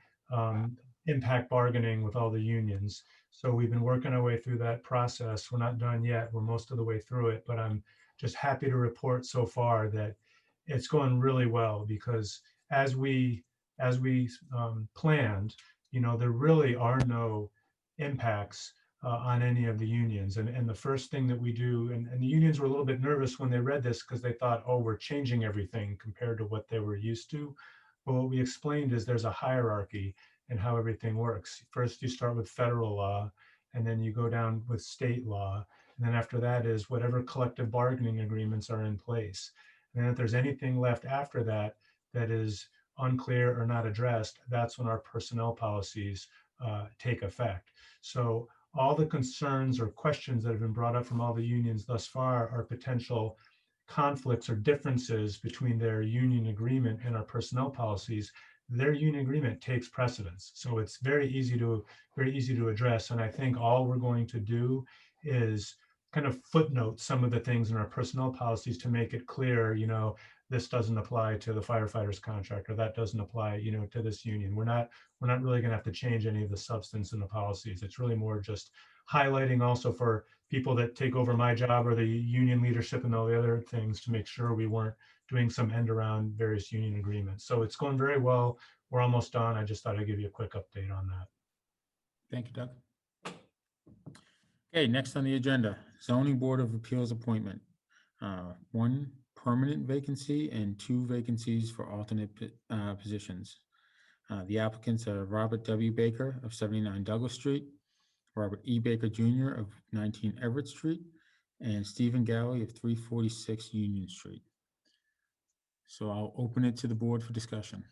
impact bargaining with all the unions. So we've been working our way through that process. We're not done yet. We're most of the way through it, but I'm just happy to report so far that it's going really well, because as we planned, there really are no impacts on any of the unions. And the first thing that we do, and the unions were a little bit nervous when they read this because they thought, oh, we're changing everything compared to what they were used to. But what we explained is there's a hierarchy and how everything works. First, you start with federal law, and then you go down with state law. And then after that is whatever collective bargaining agreements are in place. And then if there's anything left after that that is unclear or not addressed, that's when our personnel policies take effect. So all the concerns or questions that have been brought up from all the unions thus far are potential conflicts or differences between their union agreement and our personnel policies. Their union agreement takes precedence. So it's very easy to address. And I think all we're going to do is kind of footnote some of the things in our personnel policies to make it clear, this doesn't apply to the firefighters contract, or that doesn't apply, to this union. We're not really going to have to change any of the substance in the policies. It's really more just highlighting also for people that take over my job or the union leadership and all the other things to make sure we weren't doing some end around various union agreements. So it's going very well. We're almost done. I just thought I'd give you a quick update on that. Thank you, Doug. Okay, next on the agenda, zoning board of appeals appointment. One permanent vacancy and 2 vacancies for alternate positions. The applicants are Robert W. Baker of 79 Douglas Street, Robert E. Baker Jr. of 19 Everett Street, and Stephen Galley of 346 Union Street. So I'll open it to the board for discussion.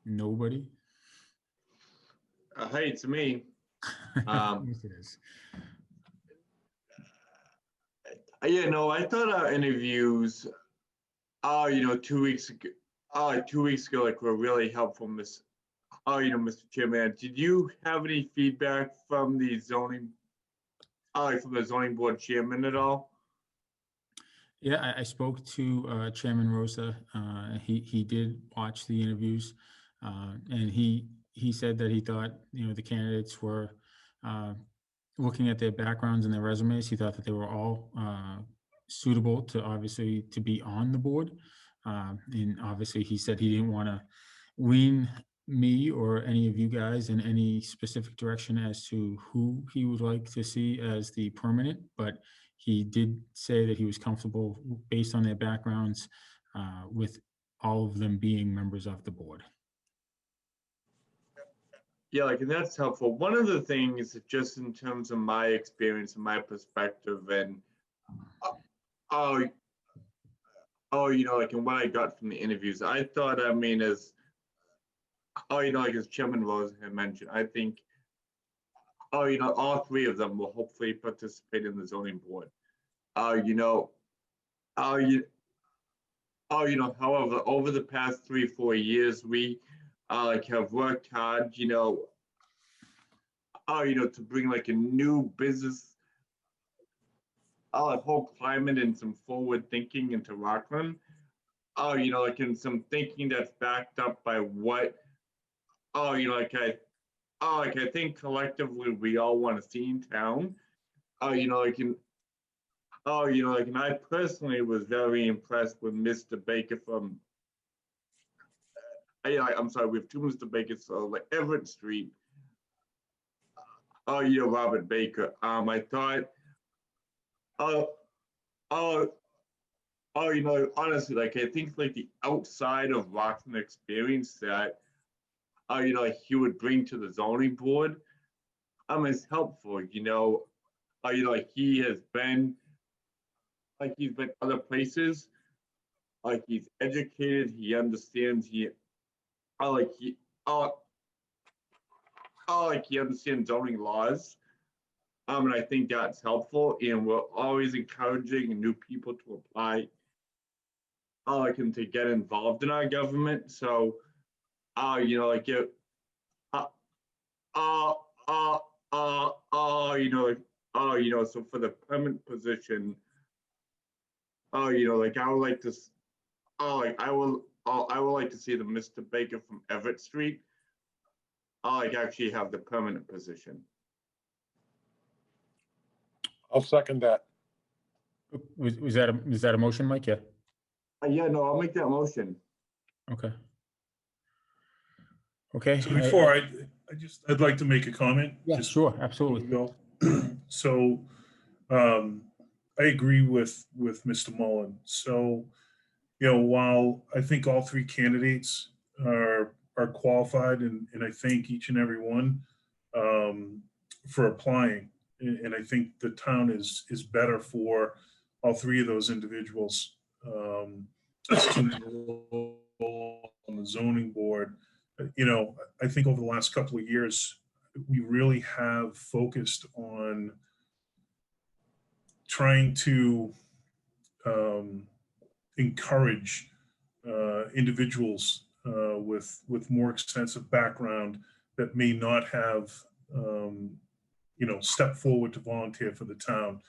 Nobody? Hey, it's me. Yes, it is. I thought our interviews, 2 weeks ago, 2 weeks ago, were really helpful, Mr. Chairman. Did you have any feedback from the zoning board chairman at all? Yeah, I spoke to Chairman Rosa. He did watch the interviews, and he said that he thought the candidates were looking at their backgrounds and their resumes. He thought that they were all suitable to be on the board, and obviously he said he didn't want to lean me or any of you guys in any specific direction as to who he would like to see as the permanent, but he did say that he was comfortable based on their backgrounds with all of them being members of the board. Yeah, and that's helpful. One of the things, just in terms of my experience and my perspective, and and what I got from the interviews, I thought, like as Chairman Rose had mentioned, I think, all three of them will hopefully participate in the zoning board. Uh, you know, uh, you, however, over the past 3-4 years, we have worked hard, to bring like a new business, whole climate and some forward thinking into Rockland. In some thinking that's backed up by what, I think collectively we all want to see in town. And I personally was very impressed with Mr. Baker from, I'm sorry, we have two Mr. Bakers, so like Everett Street. Robert Baker. I thought, oh, oh, honestly, like I think like the outside of Rockland experience that, he would bring to the zoning board, is helpful. Like he's been other places. Like he's educated. He understands. Uh, like he, uh, like he understands zoning laws. And I think that's helpful. And we're always encouraging new people to apply, and to get involved in our government. So, like it, uh, uh, uh, so for the permanent position, like I would like to, I would like to see the Mr. Baker from Everett Street, actually have the permanent position. I'll second that. Was that a motion, Mike? Yeah. Yeah, no, I'll make that motion. Okay. Okay. So before I'd like to make a comment. Yeah, just sure, absolutely. before we go. So, I agree with Mr. Mullen. So, while I think all three candidates are qualified, and I thank each and every one for applying, and I think the town is better for all three of those individuals to roll on the zoning board. I think over the last couple of years, we really have focused on trying to encourage individuals with more extensive background that may not have stepped forward to volunteer for the town.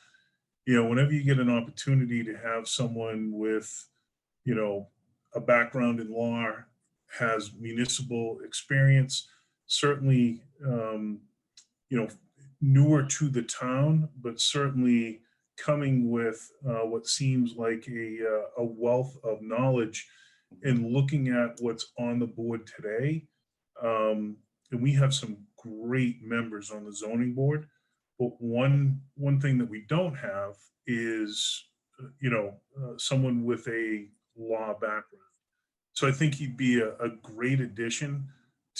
Whenever you get an opportunity to have someone with a background in law, has municipal experience, certainly newer to the town, but certainly coming with what seems like a wealth of knowledge in looking at what's on the board today. And we have some great members on the zoning board, but one thing that we don't have is someone with a law background. So I think he'd be a great addition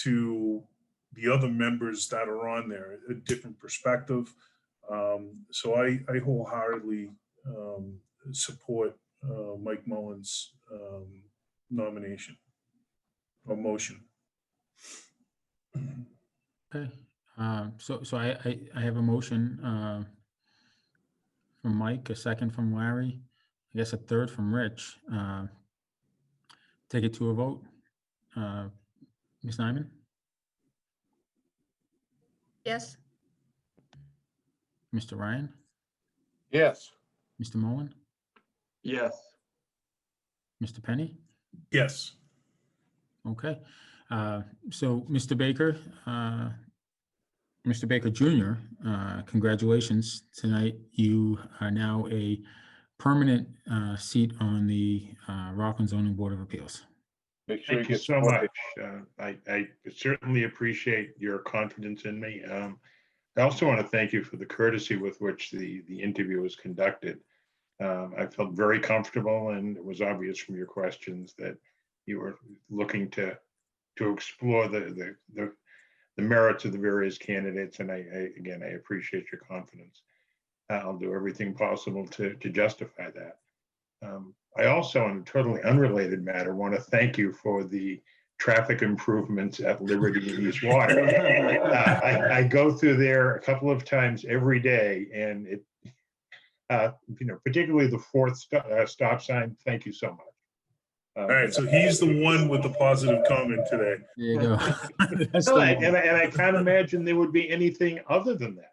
to the other members that are on there, a different perspective. So I wholeheartedly support Mike Mullen's nomination or motion. Okay. So I have a motion from Mike, a second from Larry, I guess a third from Rich. Take it to a vote. Ms. Nyman, Yes. Mr. Ryan, Yes. Mr. Mullen, Yes. Mr. Penny. Yes. Okay. So Mr. Baker, Mr. Baker Jr., congratulations tonight. You are now a permanent seat on the Rockland Zoning Board of Appeals. Make sure Thank you get so voted. much. I certainly appreciate your confidence in me. I also want to thank you for the courtesy with which the interview was conducted. I felt very comfortable, and it was obvious from your questions that you were looking to explore the merits of the various candidates. And again, I appreciate your confidence. I'll do everything possible to justify that. I also, on a totally unrelated matter, want to thank you for the traffic improvements at Liberty and East Water. I go through there a couple of times every day, and it, particularly the fourth stop sign. Thank you so much. All right, so he's the one with the positive comment today. There you go. That's the And one. I can't imagine there would be anything other than that.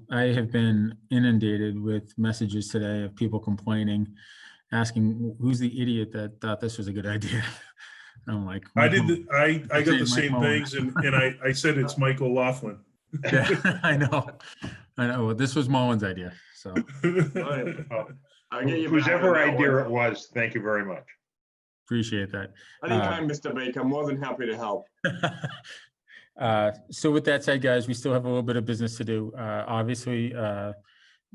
I have been inundated with messages today of people complaining, asking who's the idiot that thought this was a good idea. I'm like, I Mike did. Mullen. I got the Mike same Mullen. things, and I said it's Michael Laughlin. Yeah, I know. Well, this was Mullen's idea, so I'll get you back Whoever on that idea one. it was, thank you very much. appreciate that. Anytime, Mr. Baker, I'm more than happy to help. So with that said, guys, we still have a little bit of business to do. Obviously,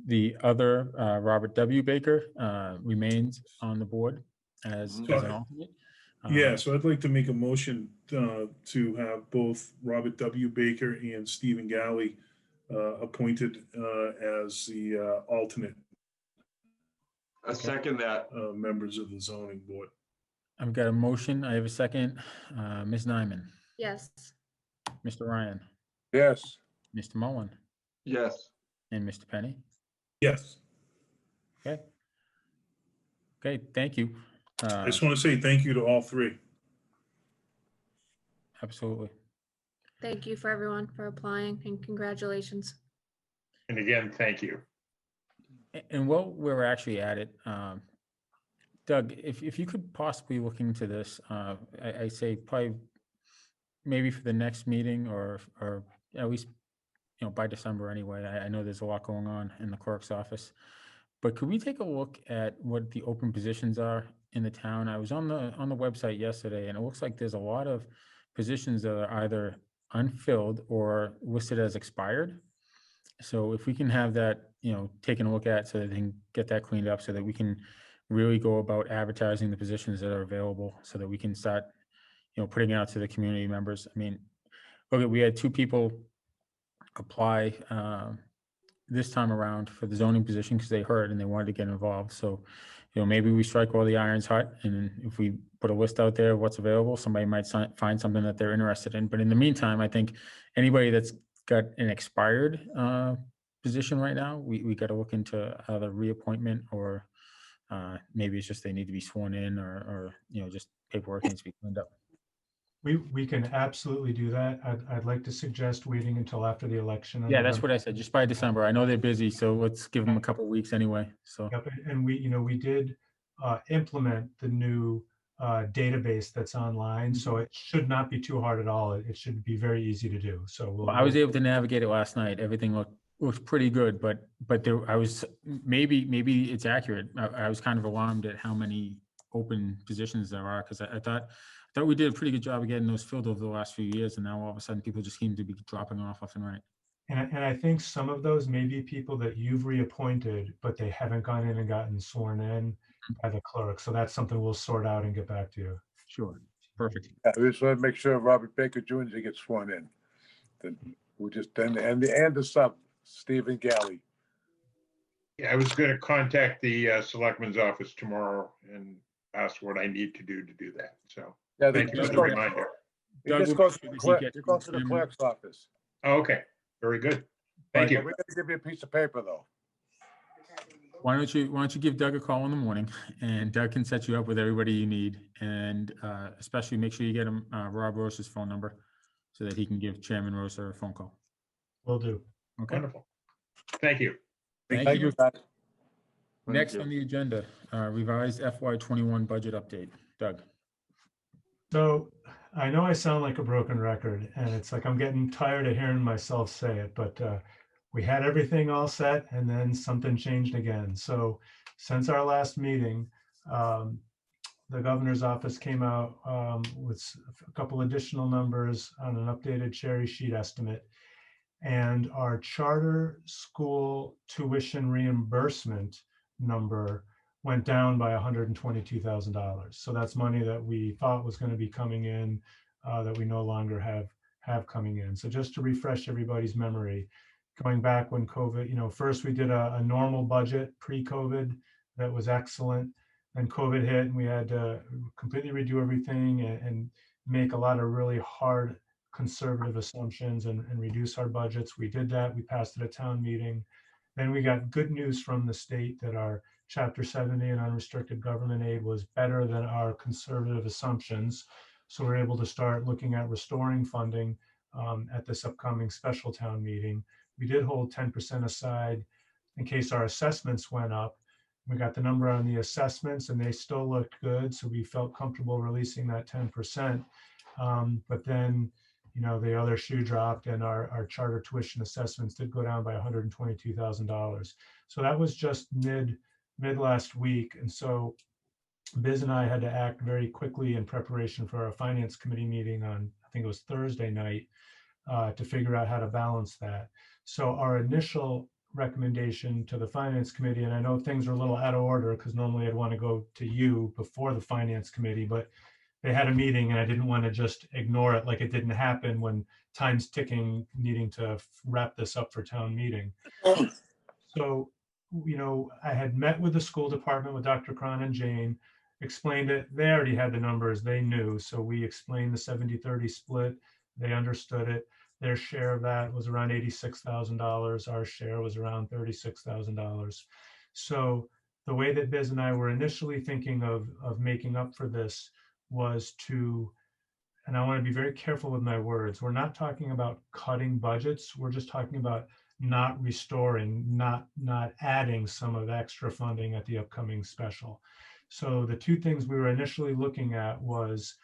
the other Robert W. Baker remains on the board as an alternate. Yeah, so I'd like to make a motion to have both Robert W. Baker and Stephen Galley appointed as the alternate A second that. members of the zoning board. I've got a motion. I have a second. Ms. Nyman, Yes. Mr. Ryan, Yes. Mr. Mullen, Yes. and Mr. Penny. Yes, Okay. Okay, thank you. I just want to say thank you to all three. Absolutely. Thank you for everyone for applying and congratulations. And again, thank you. And while we're actually at it, Doug, if you could possibly look into this, I say probably maybe for the next meeting or at least, by December anyway. I know there's a lot going on in the clerk's office, but could we take a look at what the open positions are in the town? I was on the website yesterday, and it looks like there's a lot of positions that are either unfilled or listed as expired. So if we can have that, taken a look at so that they can get that cleaned up so that we can really go about advertising the positions that are available so that we can start, putting it out to the community members. I mean, okay, we had 2 people apply this time around for the zoning position because they heard and they wanted to get involved. So, maybe we strike while the iron's hot, and if we put a list out there of what's available, somebody might find something that they're interested in. But in the meantime, I think anybody that's got an expired position right now, we got to look into either reappointment or maybe it's just they need to be sworn in or just paperwork needs to be cleaned up. We can absolutely do that. I'd like to suggest waiting until after the election. on Yeah, that's November. what I said, just by December. I know they're busy, so let's give them a couple of weeks anyway, so. Yep, and we did implement the new database that's online, so it should not be too hard at all. It should be very easy to do. So I was able to navigate it last night. Everything looked pretty good, but there, I was, maybe it's accurate. I was kind of alarmed at how many open positions there are, because I thought we did a pretty good job of getting those filled over the last few years, and now all of a sudden people just seem to be dropping off left and right. And I think some of those may be people that you've reappointed, but they haven't gone in and gotten sworn in by the clerk. So that's something we'll sort out and get back to you. Sure, perfect. Yeah, we just want to make sure Robert Baker Jr. gets sworn in. Then we'll just, and the sub, Stephen Galley. Yeah, I was going to contact the selectman's office tomorrow and ask what I need to do that. So Yeah, thank you for the reminder. You just go to the clerk, you go to the clerk's office. Oh, okay, very good. Thank you. We're gonna give you a piece of paper though. Why don't you give Doug a call in the morning, and Doug can set you up with everybody you need, and especially make sure you get him Rob Rose's phone number so that he can give Chairman Rose a phone call. Will do. Okay. Wonderful. Thank you. Thank you, guys. Next you. on the agenda, revised FY21 budget update. Doug. So I know I sound like a broken record, and it's like I'm getting tired of hearing myself say it, but we had everything all set and then something changed again. So since our last meeting, the governor's office came out with a couple additional numbers on an updated cherry sheet estimate. And our charter school tuition reimbursement number went down by $122,000. So that's money that we thought was going to be coming in that we no longer have coming in. So just to refresh everybody's memory, going back when COVID, first we did a normal budget pre-COVID that was excellent. Then COVID hit and we had to completely redo everything. And make a lot of really hard conservative assumptions and reduce our budgets. We did that. We passed it at town meeting. Then we got good news from the state that our Chapter 70 and unrestricted government aid was better than our conservative assumptions. So we're able to start looking at restoring funding at this upcoming special town meeting. We did hold 10% aside in case our assessments went up. We got the number on the assessments and they still looked good. So we felt comfortable releasing that 10%. But then, you know, the other shoe dropped and our charter tuition assessments did go down by $122,000. So that was just mid last week. And so Biz and I had to act very quickly in preparation for our finance committee meeting on, I think it was Thursday night, to figure out how to balance that. So our initial recommendation to the finance committee, and I know things are a little out of order because normally I'd want to go to you before the finance committee, but they had a meeting and I didn't want to just ignore it like it didn't happen when time's ticking, needing to wrap this up for town meeting. So, you know, I had met with the school department with Dr. Cron and Jane, explained it. They already had the numbers, they knew. So we explained the 70-30 split. They understood it. Their share of that was around $86,000. Our share was around $36,000. So the way that Biz and I were initially thinking of making up for this was to, and I want to be very careful with my words, we're not talking about cutting budgets. We're just talking about not restoring, not adding some of the extra funding at the upcoming special. So the two things we were initially looking at was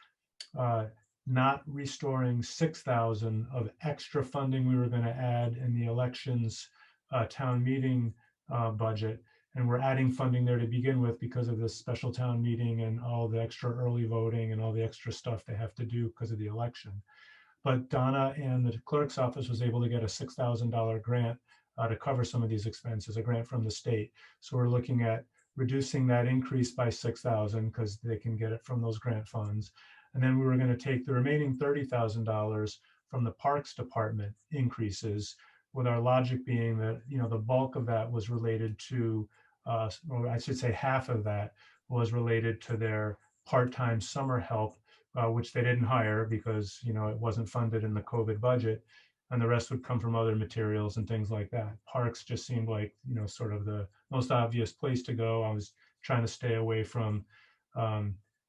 not restoring 6,000 of extra funding we were going to add in the elections town meeting budget. And we're adding funding there to begin with because of this special town meeting and all the extra early voting and all the extra stuff they have to do because of the election. But Donna and the clerk's office was able to get a $6,000 grant to cover some of these expenses, a grant from the state. So we're looking at reducing that increase by 6,000 because they can get it from those grant funds. And then we were going to take the remaining $30,000 from the Parks Department increases, with our logic being that, you know, the bulk of that was related to, or I should say half of that was related to their part-time summer help, which they didn't hire because, you know, it wasn't funded in the COVID budget, and the rest would come from other materials and things like that. Parks just seemed like, you know, sort of the most obvious place to go. I was trying to stay away from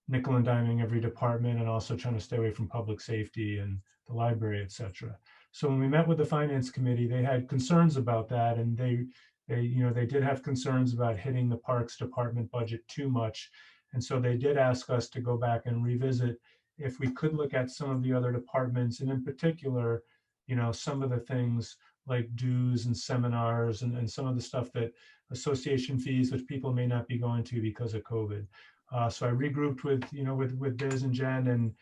nickel and diming every department, and also trying to stay away from public safety and the library, et cetera. So when we met with the finance committee, they had concerns about that, and they did have concerns about hitting the Parks Department budget too much. And so they did ask us to go back and revisit if we could look at some of the other departments, and in particular, you know, some of the things like dues and seminars and some of the stuff that association fees, which people may not be going to because of COVID. So I regrouped with Biz and Jen, and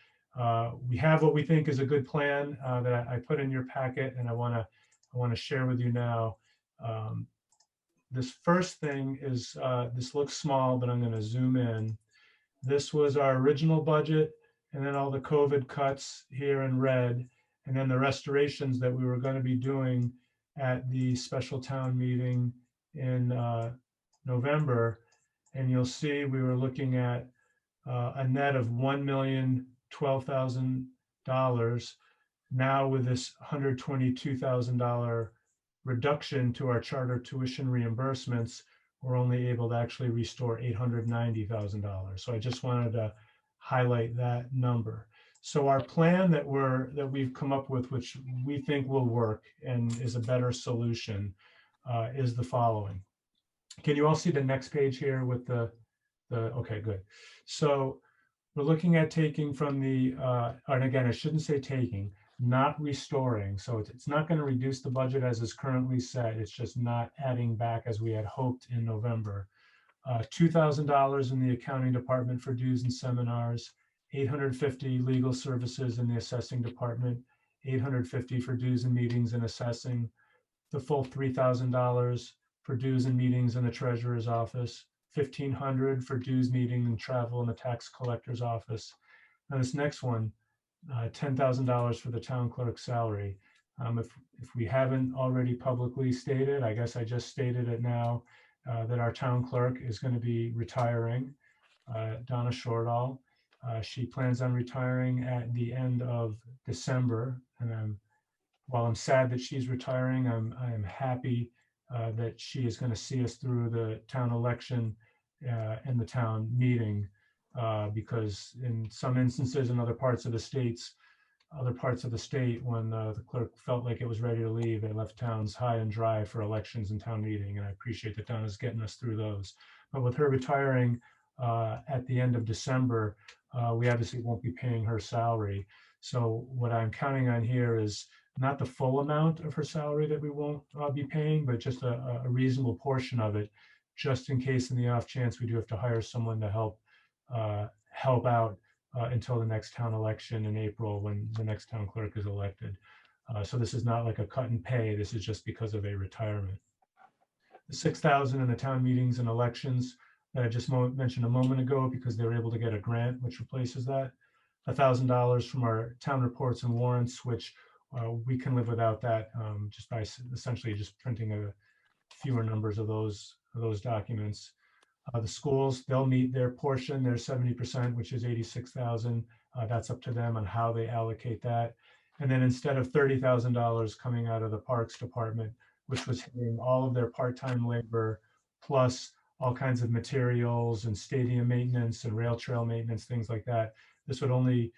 we have what we think is a good plan that I put in your packet, and I want to share with you now. This first thing is, this looks small, but I'm going to zoom in. This was our original budget, and then all the COVID cuts here in red, and then the restorations that we were going to be doing at the special town meeting in November. And you'll see we were looking at a net of $1,012,000. Now with this $122,000 reduction to our charter tuition reimbursements, we're only able to actually restore $890,000. So I just wanted to highlight that number. So our plan that we've come up with, which we think will work and is a better solution, is the following. Can you all see the next page here with the okay, good. So we're looking at taking from the, and again, I shouldn't say taking, not restoring. So it's not going to reduce the budget as is currently set. It's just not adding back as we had hoped in November. $2,000 in the accounting department for dues and seminars, $850 legal services in the assessing department, $850 for dues and meetings and assessing, the full $3,000 for dues and meetings in the treasurer's office, $1,500 for dues, meeting, and travel in the tax collector's office. Now this next one, $10,000 for the town clerk's salary. If we haven't already publicly stated, I guess I just stated it now, that our town clerk is going to be retiring, Donna Shortall. She plans on retiring at the end of December, and while I'm sad that she's retiring, I am happy that she is going to see us through the town election and the town meeting, because in some instances in other parts of the state, when the clerk felt like it was ready to leave, they left towns high and dry for elections and town meeting, and I appreciate that Donna's getting us through those. But with her retiring at the end of December, we obviously won't be paying her salary. So what I'm counting on here is not the full amount of her salary that we won't be paying, but just a reasonable portion of it, just in case in the off chance we do have to hire someone to help out until the next town election in April when the next town clerk is elected. So this is not like a cut and pay. This is just because of a retirement. The 6,000 in the town meetings and elections that I just mentioned a moment ago, because they were able to get a grant which replaces that. $1,000 from our town reports and warrants, which we can live without that, just by essentially just printing a fewer numbers of those documents. The schools, they'll meet their portion, their 70%, which is 86,000. That's up to them on how they allocate that. And then instead of $30,000 coming out of the Parks Department, which was hitting all of their part-time labor, plus all kinds of materials and stadium maintenance and rail trail maintenance, things like that, this would only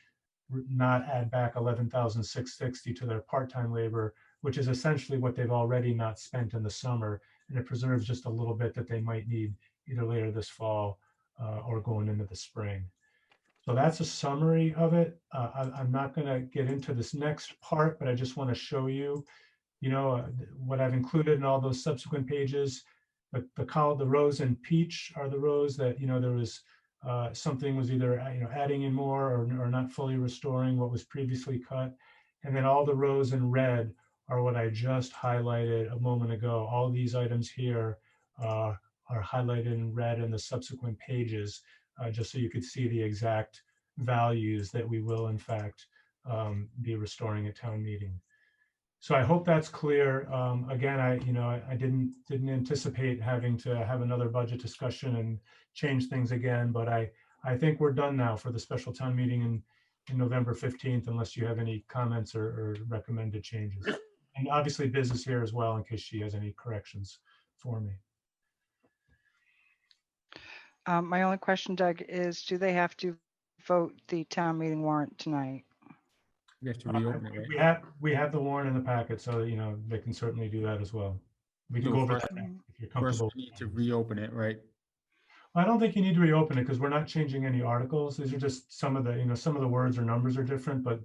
not add back 11,660 to their part-time labor, which is essentially what they've already not spent in the summer. And it preserves just a little bit that they might need either later this fall or going into the spring. So that's a summary of it. I'm not going to get into this next part, but I just want to show you, what I've included in all those subsequent pages. The rows in peach are the rows that, there was something was either adding in more or not fully restoring what was previously cut. And then all the rows in red are what I just highlighted a moment ago. All these items here are highlighted in red in the subsequent pages, just so you could see the exact values that we will in fact be restoring at town meeting. So I hope that's clear. Again, I didn't anticipate having to have another budget discussion and change things again, but I think we're done now for the special town meeting in November 15th, unless you have any comments or recommended changes. And obviously Biz is here as well in case she has any corrections for me. My only question, Doug, is do they have to vote the town meeting warrant tonight? We have to reopen it, right? We have the warrant in the packet, so they can certainly do that as well. We can So go over first- that if you're First, comfortable. we need to reopen it, right? I don't think you need to reopen it because we're not changing any articles. These are just some of the words or numbers are different, but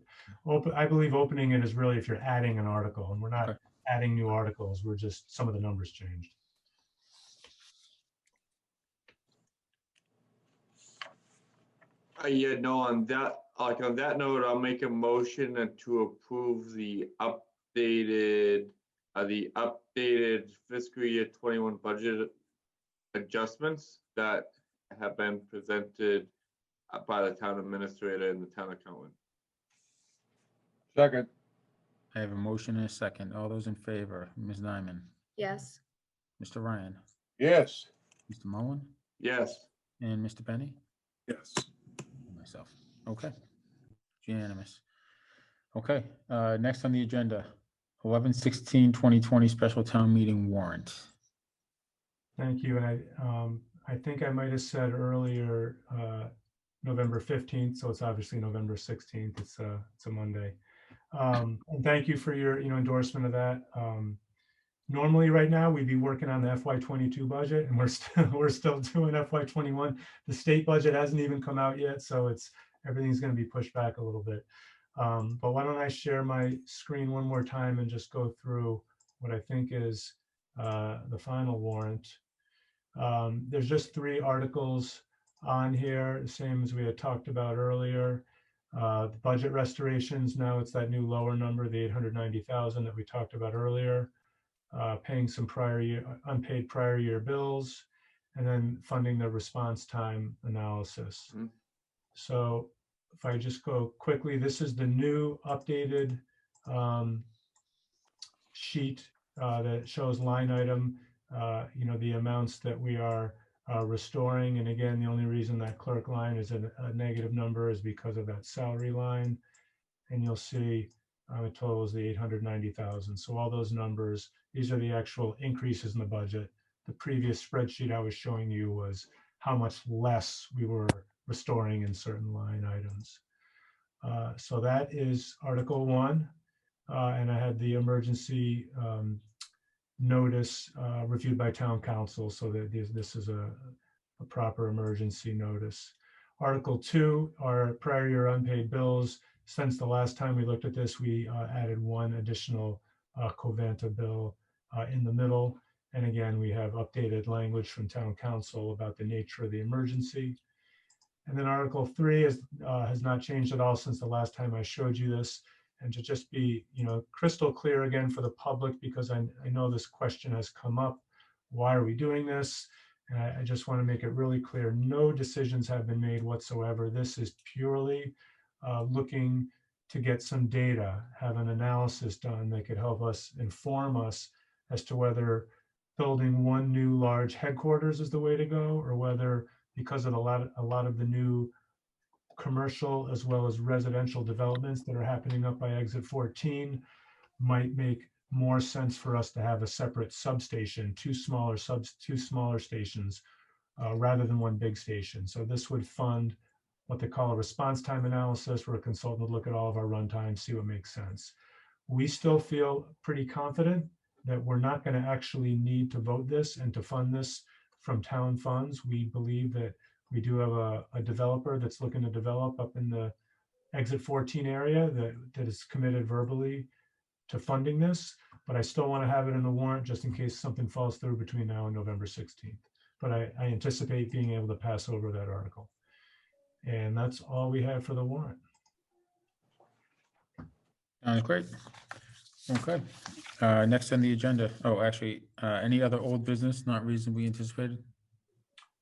I believe opening it is really if you're adding an article, and we're not Okay. adding new articles. We're just, some of the numbers changed. On that note, I'll make a motion to approve the updated fiscal year 21 budget adjustments that have been presented by the town administrator and the town accountant. Second. I have a motion and a second. All those in favor, Ms. Nyman, Yes. Mr. Ryan, Yes. Mr. Mullen, Yes. and Mr. Benny? Yes. And myself. Okay. It's unanimous. Okay, next on the agenda, 11/16/2020 special town meeting warrant. Thank you. And I think I might have said earlier November 15th, so it's obviously November 16th. It's a Monday. And thank you for your endorsement of that. Normally right now we'd be working on the FY22 budget, and we're still doing FY21. The state budget hasn't even come out yet, so everything's going to be pushed back a little bit. But why don't I share my screen one more time and just go through what I think is the final warrant. There's just 3 articles on here, the same as we had talked about earlier. The budget restorations, now it's that new lower number, the 890,000 that we talked about earlier. Paying some unpaid prior year bills, and then funding the response time analysis. Mm-hmm. So if I just go quickly, this is the new updated sheet that shows line item, the amounts that we are restoring. And again, the only reason that clerk line is a negative number is because of that salary line. And you'll see it totals the 890,000. So all those numbers, these are the actual increases in the budget. The previous spreadsheet I was showing you was how much less we were restoring in certain line items. So that is Article 1. And I had the emergency notice reviewed by town council, so that this is a proper emergency notice. Article 2 are prior year unpaid bills. Since the last time we looked at this, we added one additional Covanta bill in the middle. And again, we have updated language from town council about the nature of the emergency. And then Article 3 has not changed at all since the last time I showed you this. And to just be, crystal clear again for the public, because I know this question has come up. Why are we doing this? And I just want to make it really clear. No decisions have been made whatsoever. This is purely looking to get some data, have an analysis done that could help us, inform us as to whether building one new large headquarters is the way to go, or whether, because of a lot of the new commercial as well as residential developments that are happening up by exit 14, might make more sense for us to have a separate substation, two smaller stations, rather than one big station. So this would fund what they call a response time analysis, where a consultant would look at all of our runtime, see what makes sense. We still feel pretty confident that we're not going to actually need to vote this and to fund this from town funds. We believe that we do have a developer that's looking to develop up in the exit 14 area that is committed verbally to funding this, but I still want to have it in the warrant just in case something falls through between now and November 16th. But I anticipate being able to pass over that article. And that's all we have for the warrant. Great. Okay. Next on the agenda. Oh, actually, any other old business not reasonably anticipated?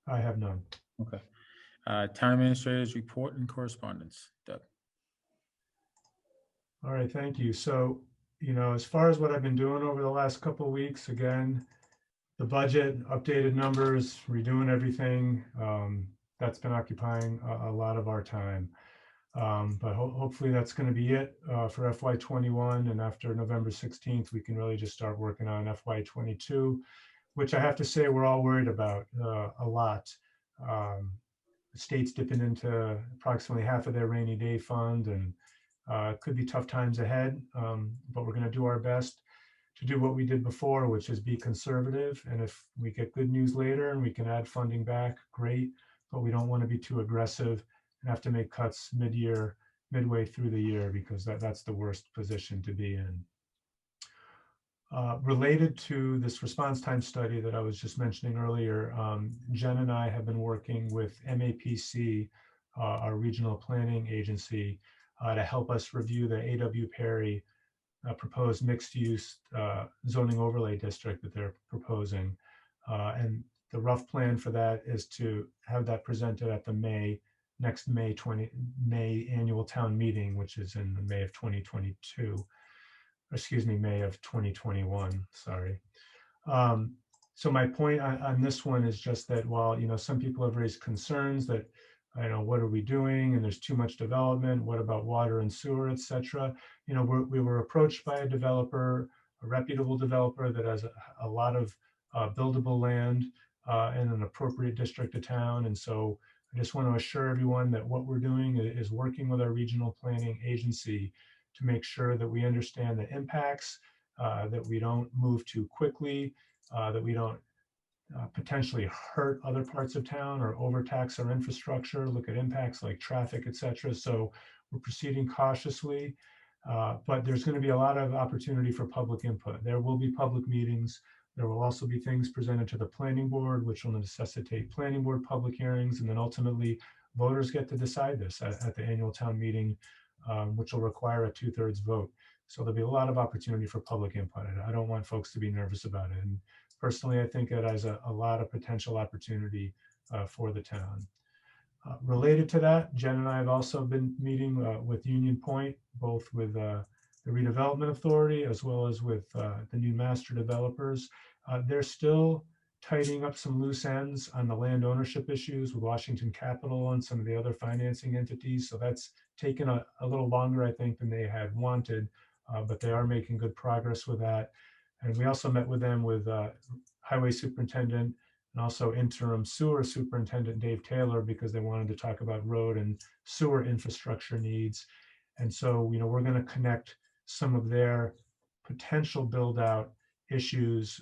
I have none. Okay. Town administrators report and correspondence. Doug. All right, thank you. So, as far as what I've been doing over the last couple of weeks, again, the budget, updated numbers, redoing everything, that's been occupying a lot of our time. But hopefully that's going to be it for FY21. And after November 16th, we can really just start working on FY22, which I have to say we're all worried about a lot. The state's dipping into approximately half of their rainy day fund, and it could be tough times ahead, but we're going to do our best to do what we did before, which is be conservative. And if we get good news later and we can add funding back, great, but we don't want to be too aggressive and have to make cuts midway through the year, because that's the worst position to be in. Related to this response time study that I was just mentioning earlier, Jen and I have been working with MAPC, our regional planning agency, to help us review the A.W. Perry proposed mixed-use zoning overlay district that they're proposing. And the rough plan for that is to have that presented at the next May annual town meeting, which is in May of 2022. Excuse me, May of 2021, sorry. So my point on this one is just that while, some people have raised concerns that, what are we doing? And there's too much development. What about water and sewer, et cetera? We were approached by a developer, a reputable developer that has a lot of buildable land in an appropriate district of town. And so I just want to assure everyone that what we're doing is working with our regional planning agency to make sure that we understand the impacts, that we don't move too quickly, that we don't potentially hurt other parts of town or overtax our infrastructure, look at impacts like traffic, et cetera. So we're proceeding cautiously, but there's going to be a lot of opportunity for public input. There will be public meetings. There will also be things presented to the planning board, which will necessitate planning board public hearings. And then ultimately voters get to decide this at the annual town meeting, which will require a 2/3 vote. So there'll be a lot of opportunity for public input. I don't want folks to be nervous about it. And personally, I think it has a lot of potential opportunity for the town. Related to that, Jen and I have also been meeting with Union Point, both with the redevelopment authority as well as with the new master developers. They're still tidying up some loose ends on the land ownership issues with Washington Capital and some of the other financing entities. So that's taken a little longer, I think, than they had wanted, but they are making good progress with that. And we also met with them with Highway Superintendent and also interim sewer superintendent Dave Taylor, because they wanted to talk about road and sewer infrastructure needs. And so, you know, we're going to connect some of their potential build out issues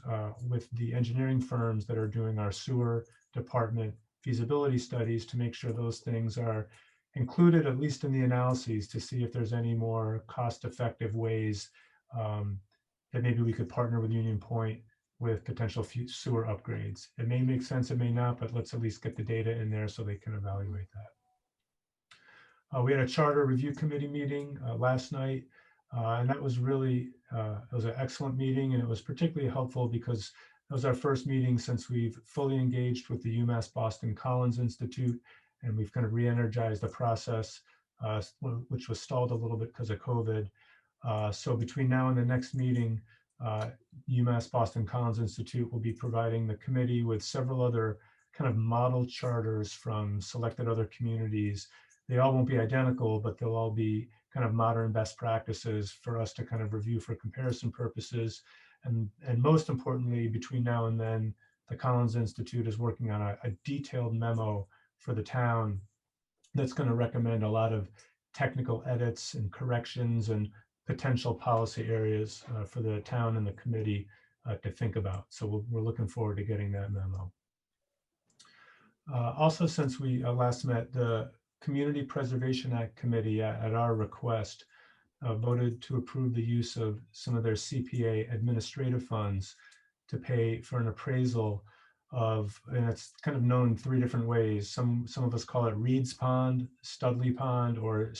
with the engineering firms that are doing our sewer department feasibility studies to make sure those things are included, at least in the analyses, to see if there's any more cost-effective ways that maybe we could partner with Union Point with potential sewer upgrades. It may make sense, it may not, but let's at least get the data in there so they can evaluate that. We had a charter review committee meeting last night, and that was really, it was an excellent meeting, and it was particularly helpful because it was our first meeting since we've fully engaged with the UMass Boston Collins Institute, and we've kind of re-energized the process, which was stalled a little bit because of COVID. So between now and the next meeting, UMass Boston Collins Institute will be providing the committee with several other kind of model charters from selected other communities. They all won't be identical, but they'll all be kind of modern best practices for us to kind of review for comparison purposes. And most importantly, between now and then, the Collins Institute is working on a detailed memo for the town that's going to recommend a lot of technical edits and corrections and potential policy areas for the town and the committee to think about. So we're looking forward to getting that memo. Also, since we last met, the Community Preservation Act Committee, at our request, voted to approve the use of some of their CPA administrative funds to pay for an appraisal of, and it's kind of known 3 different ways. Some of us call it Reed's Pond, Studley Pond, or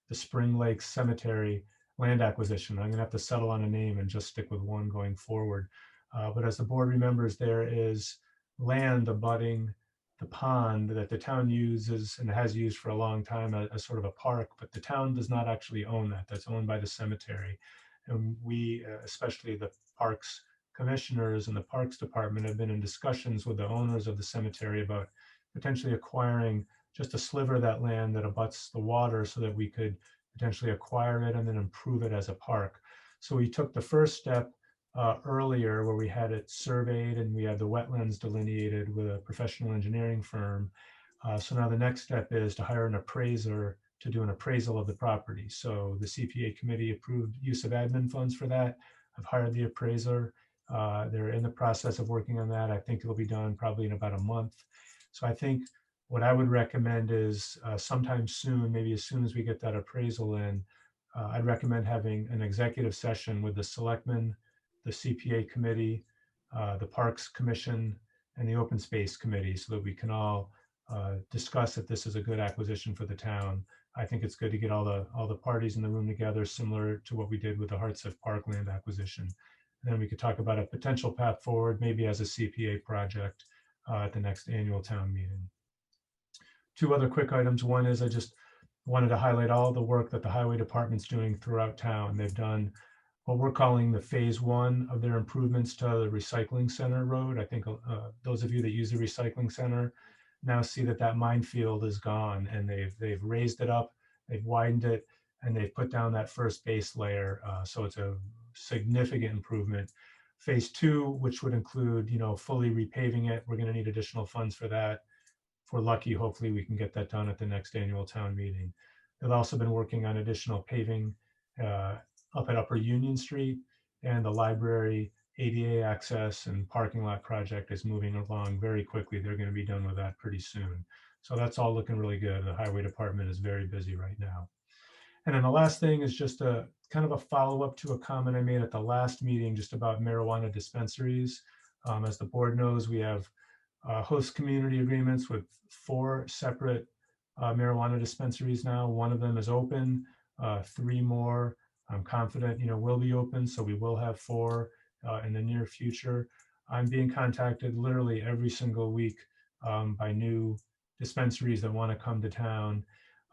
the Spring Lake Cemetery land acquisition. I'm going to have to settle on a name and just stick with one going forward. But as the board remembers, there is land abutting the pond that the town uses and has used for a long time as sort of a park, but the town does not actually own that. That's owned by the cemetery. And we, especially the parks commissioners and the parks department, have been in discussions with the owners of the cemetery about potentially acquiring just a sliver of that land that abuts the water so that we could potentially acquire it and then improve it as a park. So we took the first step earlier where we had it surveyed and we had the wetlands delineated with a professional engineering firm. So now the next step is to hire an appraiser to do an appraisal of the property. So the CPA committee approved use of admin funds for that. I've hired the appraiser. They're in the process of working on that. I think it'll be done probably in about a month. So I think what I would recommend is sometime soon, maybe as soon as we get that appraisal in, I'd recommend having an executive session with the selectmen, the CPA committee, the Parks Commission, and the Open Space Committee so that we can all discuss if this is a good acquisition for the town. I think it's good to get all the parties in the room together, similar to what we did with the Hartsef Park land acquisition. And then we could talk about a potential path forward, maybe as a CPA project at the next annual town meeting. 2 other quick items. One is I just wanted to highlight all the work that the highway department's doing throughout town. They've done what we're calling the phase 1 of their improvements to the recycling center road. I think those of you that use the recycling center now see that minefield is gone, and they've raised it up, they've widened it, and they've put down that first base layer. So it's a significant improvement. Phase 2, which would include, fully repaving it, we're going to need additional funds for that. If we're lucky, hopefully we can get that done at the next annual town meeting. They've also been working on additional paving up at Upper Union Street, and the library ADA access and parking lot project is moving along very quickly. They're going to be done with that pretty soon. So that's all looking really good. The highway department is very busy right now. And then the last thing is just a kind of a follow-up to a comment I made at the last meeting just about marijuana dispensaries. As the board knows, we have host community agreements with 4 separate marijuana dispensaries now. 1 of them is open, 3 more I'm confident will be open, so we will have 4 in the near future. I'm being contacted literally every single week by new dispensaries that want to come to town.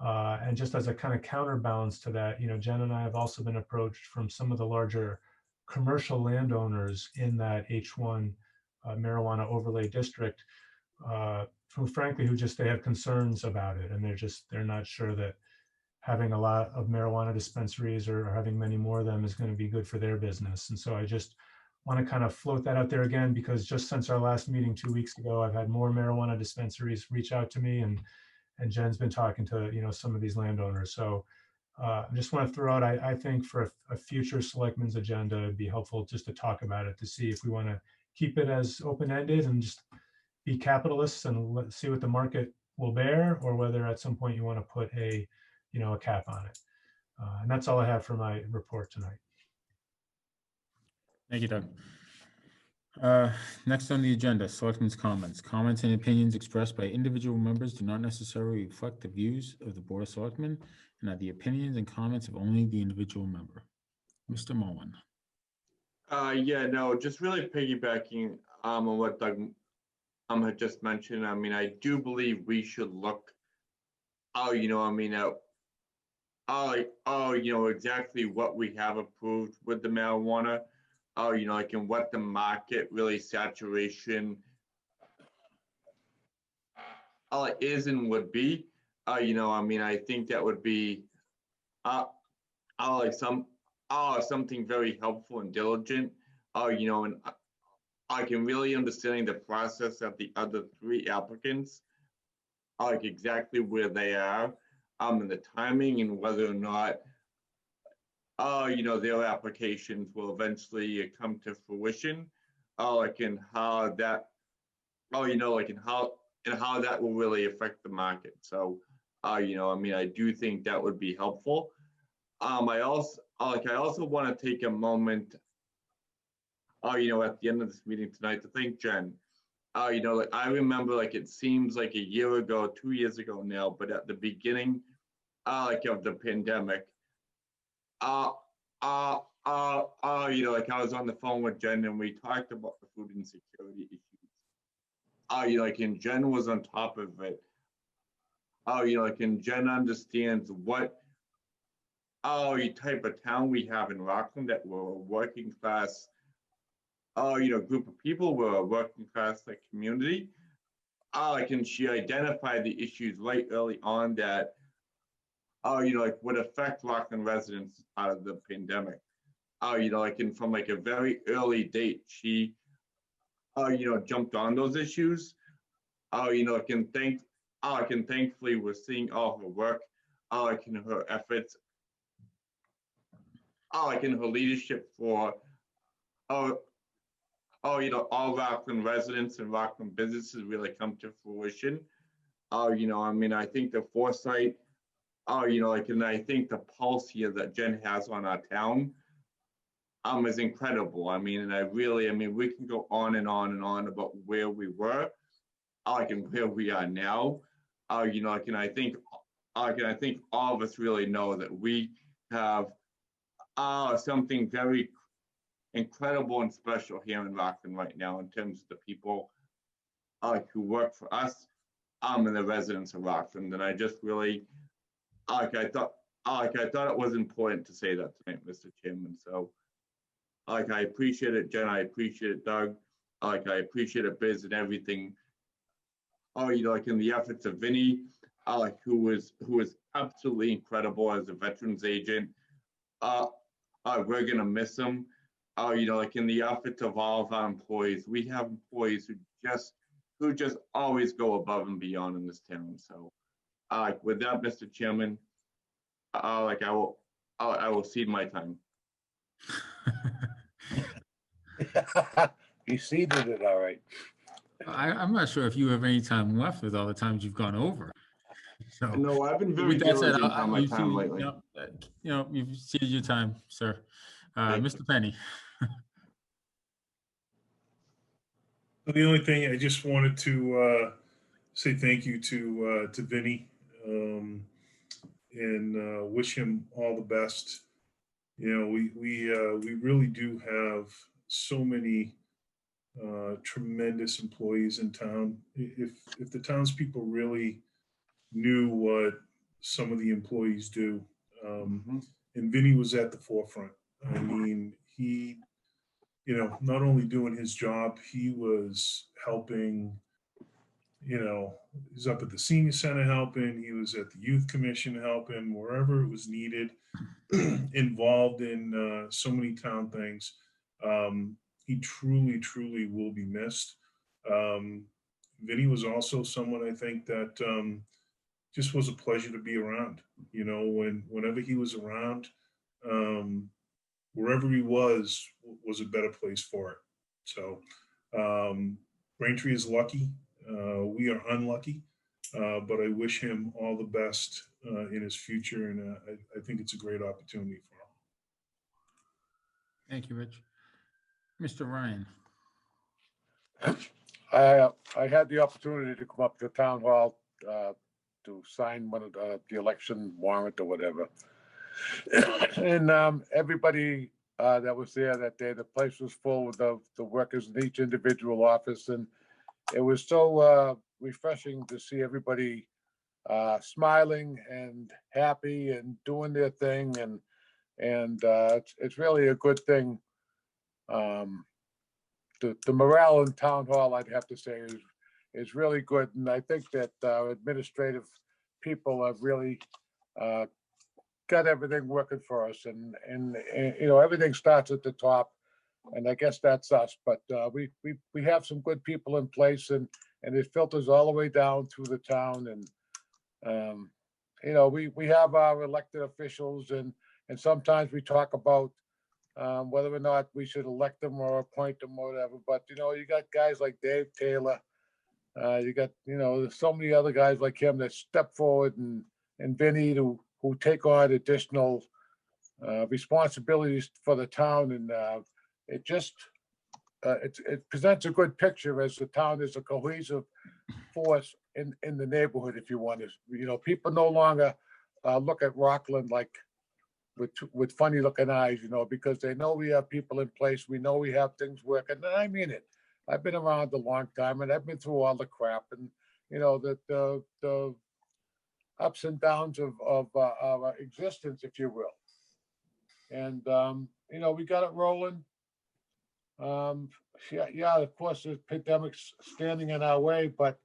And just as a kind of counterbalance to that, Jen and I have also been approached from some of the larger commercial landowners in that H1 marijuana overlay district, who frankly, they have concerns about it. And they're not sure that having a lot of marijuana dispensaries or having many more of them is going to be good for their business. And so I just want to kind of float that out there again, because just since our last meeting 2 weeks ago, I've had more marijuana dispensaries reach out to me, and Jen's been talking to, some of these landowners. So I just want to throw out, I think for a future selectmen's agenda, it'd be helpful just to talk about it, to see if we want to keep it as open-ended and just be capitalists and see what the market will bear, or whether at some point you want to put a cap on it. And that's all I have for my report tonight. Thank you, Doug. Next on the agenda, Selectmen's comments. Comments and opinions expressed by individual members do not necessarily reflect the views of the Board of Selectmen and are the opinions and comments of only the individual member. Mr. Mullen. Yeah, no, just really piggybacking on what Doug had just mentioned. I mean, I do believe we should look, at exactly what we have approved with the marijuana. And what the market really saturation is and would be. I think that would be something very helpful and diligent. And I can really understand the process of the other three applicants, exactly where they are, and the timing, and whether or not their applications will eventually come to fruition, and how that, and how that will really affect the market. So, I do think that would be helpful. I also want to take a moment, at the end of this meeting tonight, to thank Jen. I remember, it seems like a year ago, 2 years ago now, but at the beginning, of the pandemic, I was on the phone with Jen and we talked about the food insecurity issues. And Jen was on top of it. And Jen understands what type of town we have in Rockland, that we're a working class, group of people, we're a working class community. And she identified the issues right early on that would affect Rockland residents out of the pandemic. And from a very early date, she, jumped on those issues. Thankfully we're seeing all her work, and her efforts, and her leadership for, all Rockland residents and Rockland businesses really come to fruition. I think the foresight, and I think the pulse here that Jen has on our town, is incredible. And we can go on and on and on about where we were, and where we are now. And I think all of us really know that we have something very incredible and special here in Rockland right now, in terms of the people who work for us, and the residents of Rockland. And I just really, I thought it was important to say that tonight, Mr. Chairman. So, I appreciate it, Jen. I appreciate it, Doug. I appreciate it, Biz, and everything. In the efforts of Vinny, who was absolutely incredible as a veterans agent. We're gonna miss him. In the efforts of all of our employees, we have employees who just always go above and beyond in this town. So, with that, Mr. Chairman, I will cede my time. You seeded it all right. I'm not sure if you have any time left with all the times you've gone over. So, No, I've been very with that said, diligent on my you've time seen- lately. you've ceded your time, sir. Thank you. Mr. Penny. The only thing I just wanted to say thank you to Vinny, and wish him all the best. We really do have so many tremendous employees in town. If the townspeople really knew what some of the employees do, and Vinny was at the forefront. I mean, he not only doing his job, he was helping, he's up at the senior center helping, he was at the youth commission helping, wherever it was needed, involved in so many town things. He truly, truly will be missed. Vinny was also someone I think that just was a pleasure to be around. Whenever he was around, wherever he was a better place for it. So Braintree is lucky. We are unlucky, but I wish him all the best in his future, and I think it's a great opportunity for him. Thank you, Rich. Mr. Ryan. I had the opportunity to come up to town hall to sign one of the election warrant or whatever. And everybody that was there that day, the place was full with the workers in each individual office. And it was so refreshing to see everybody smiling and happy and doing their thing. And it's really a good thing. The morale in town hall, I'd have to say, is really good. And I think that administrative people have really got everything working for us. And everything starts at the top. And I guess that's us. But we have some good people in place, and it filters all the way down through the town. And we have our elected officials, and sometimes we talk about whether or not we should elect them or appoint them or whatever. But, you got guys like Dave Taylor. You got, there's so many other guys like him that step forward, and Vinny who take on additional responsibilities for the town. And it just, it presents a good picture as the town is a cohesive force in the neighborhood, if you want to. People no longer look at Rockland like with funny looking eyes, because they know we have people in place. We know we have things working. And I mean it. I've been around a long time, and I've been through all the crap, and the ups and downs of our existence, if you will. And we got it rolling. Yeah, of course, the pandemic's standing in our way, but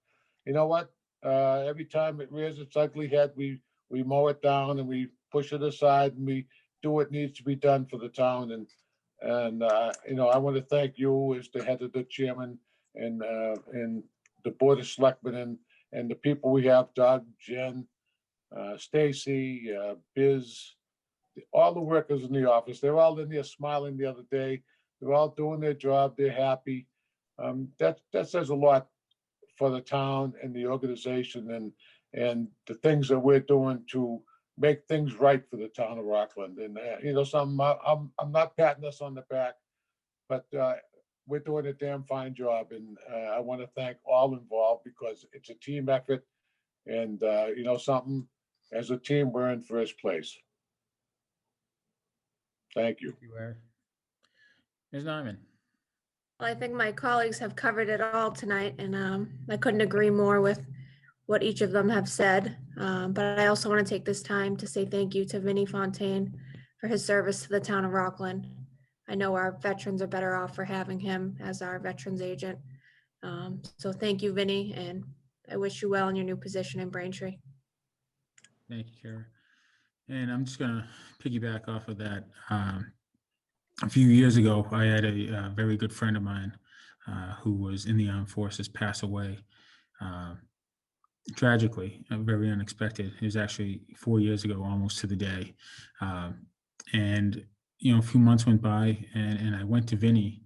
you know what? Every time it rears its ugly head, we mow it down and we push it aside, and we do what needs to be done for the town. And I want to thank you as the head of the chairman, and the board of selectmen, and the people we have, Doug, Jen, Stacy, Biz, all the workers in the office. They're all in there smiling the other day. They're all doing their job. They're happy. That says a lot for the town and the organization, and the things that we're doing to make things right for the town of Rockland. And I'm not patting us on the back, but we're doing a damn fine job. And I want to thank all involved, because it's a team effort. And something, as a team, we're in first place. Thank you. Thank you, Larry. Ms. Nyman. Well, I think my colleagues have covered it all tonight, and I couldn't agree more with what each of them have said. But I also want to take this time to say thank you to Vinny Fontaine for his service to the town of Rockland. I know our veterans are better off for having him as our veterans agent. So thank you, Vinny, and I wish you well in your new position in Braintree. Thank you, Kara. And I'm just going to piggyback off of that. A few years ago, I had a very good friend of mine who was in the armed forces pass away tragically, very unexpected. It was actually 4 years ago, almost to the day. And a few months went by, and I went to Vinny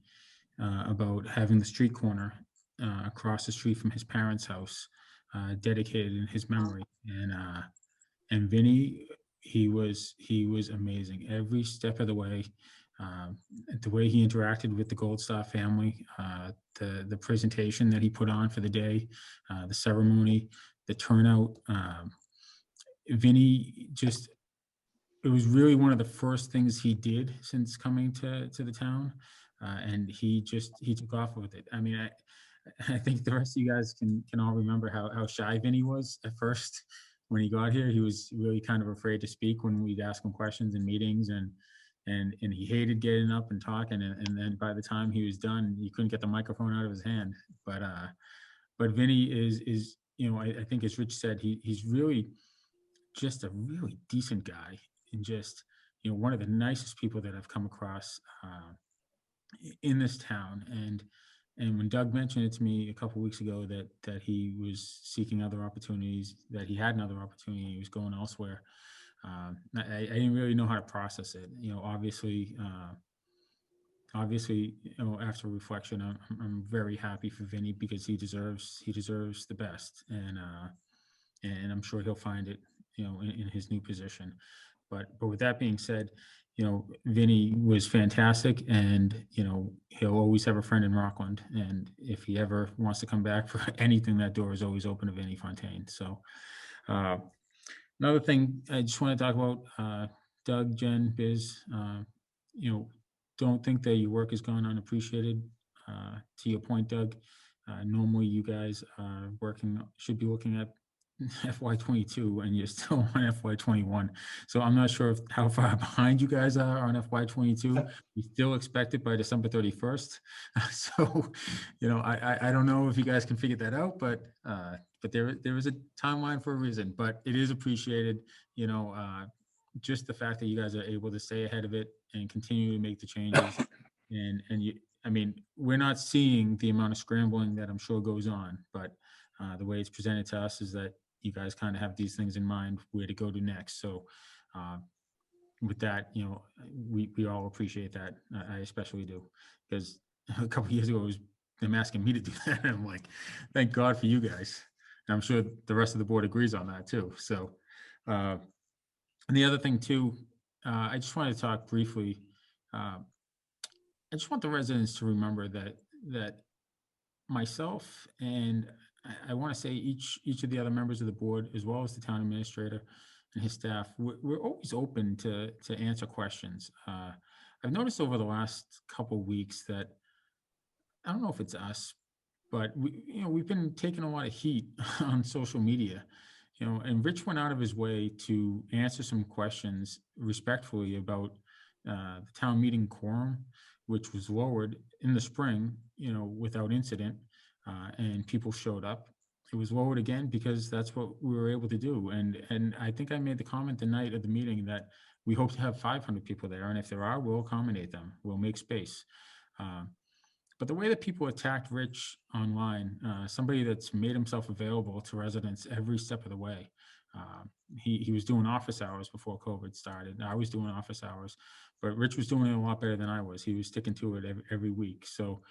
about having the street corner across the street from his parents' house dedicated in his memory. And Vinny, he was amazing every step of the way. The way he interacted with the Gold Star family, the presentation that he put on for the day, the ceremony, the turnout. Vinny it was really one of the first things he did since coming to the town. And he took off with it. I mean, I think the rest of you guys can all remember how shy Vinny was at first. When he got here, he was really kind of afraid to speak when we'd ask him questions in meetings. And and he hated getting up and talking. And then by the time he was done, he couldn't get the microphone out of his hand. But Vinny is, I think as Rich said, he's really just a really decent guy, and just, one of the nicest people that I've come across in this town. And when Doug mentioned it to me a couple weeks ago that he was seeking other opportunities, that he had another opportunity, he was going elsewhere, I didn't really know how to process it. Obviously, after reflection, I'm very happy for Vinny, because he deserves the best, and I'm sure he'll find it, in his new position. But with that being said, Vinny was fantastic, and he'll always have a friend in Rockland. And if he ever wants to come back for anything, that door is always open to Vinny Fontaine. So another thing I just want to talk about, Doug, Jen, Biz, don't think that your work has gone unappreciated. To your point, Doug, normally you guys should be looking at FY22, and you're still on FY21. So I'm not sure how far behind you guys are on FY22. We still expect it by December 31st. So, I don't know if you guys can figure that out, but there is a timeline for a reason. But it is appreciated, just the fact that you guys are able to stay ahead of it and continue to make the changes. We're not seeing the amount of scrambling that I'm sure goes on, but the way it's presented to us is that you guys kind of have these things in mind, where to go to next. So with that, we all appreciate that. I especially do, because a couple of years ago, it was them asking me to do that. And I'm like, thank God for you guys. And I'm sure the rest of the board agrees on that too. So, and the other thing too, I just wanted to talk briefly. I just want the residents to remember that myself, and I want to say each of the other members of the board, as well as the town administrator and his staff, we're always open to answer questions. I've noticed over the last couple of weeks that, I don't know if it's us, but we've been taking a lot of heat on social media, and Rich went out of his way to answer some questions respectfully about the town meeting quorum, which was lowered in the spring, without incident, and people showed up. It was lowered again because that's what we were able to do. And I think I made the comment the night of the meeting that we hope to have 500 people there, and if there are, we'll accommodate them. We'll make space. But the way that people attacked Rich online, somebody that's made himself available to residents every step of the way. He was doing office hours before COVID started. I was doing office hours, but Rich was doing it a lot better than I was. He was sticking to it every week. So,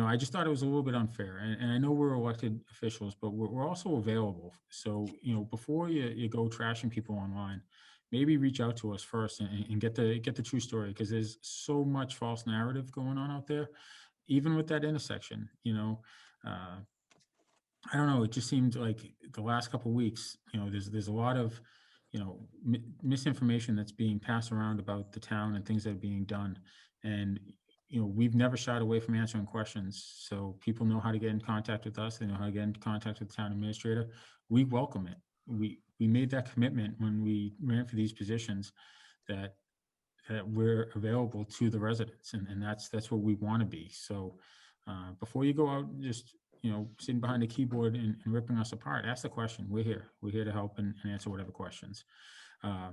I just thought it was a little bit unfair. And I know we're elected officials, but we're also available. So, before you go trashing people online, maybe reach out to us first and get the true story, because there's so much false narrative going on out there. Even with that intersection, I don't know. It just seemed like the last couple of weeks, there's a lot of, misinformation that's being passed around about the town and things that are being done. And, we've never shied away from answering questions. So people know how to get in contact with us. They know how to get in contact with the town administrator. We welcome it. We made that commitment when we ran for these positions, that we're available to the residents, and that's what we want to be. So before you go out just sitting behind a keyboard and ripping us apart, ask the question. We're here to help and answer whatever questions. And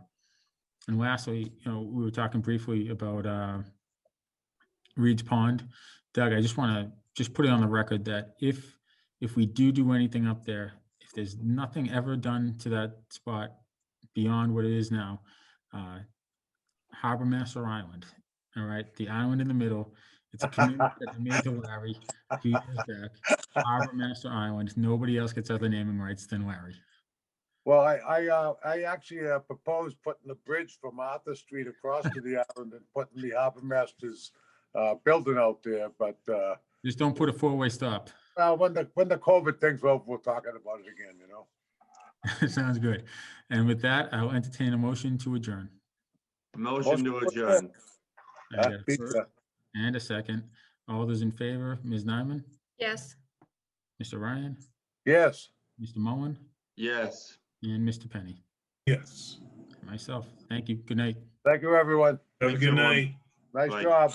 lastly, we were talking briefly about Reed's Pond. Doug, I just want to put it on the record that if we do anything up there, if there's nothing ever done to that spot beyond what it is now, Harbor Master Island, all right, the island in the middle. It's a commitment that I made to Larry a few years back. Harbor Master Island. Nobody else gets other naming rights than Larry. Well, I actually proposed putting the bridge from Arthur Street across to the island and putting the Harbor Master's building out there, but just don't put a four-way stop. when the COVID thing's over, we'll talk about it again. Sounds good. And with that, I'll entertain a motion to adjourn. Motion to adjourn. I got a first and a second. All those in favor, Ms. Nyman, Yes. Mr. Ryan, Yes. Mr. Mullen, Yes. and Mr. Penny. Yes. Myself. Thank you. Good night. Thank you, everyone. Have a Thanks, good everyone. night. Nice Bye. job.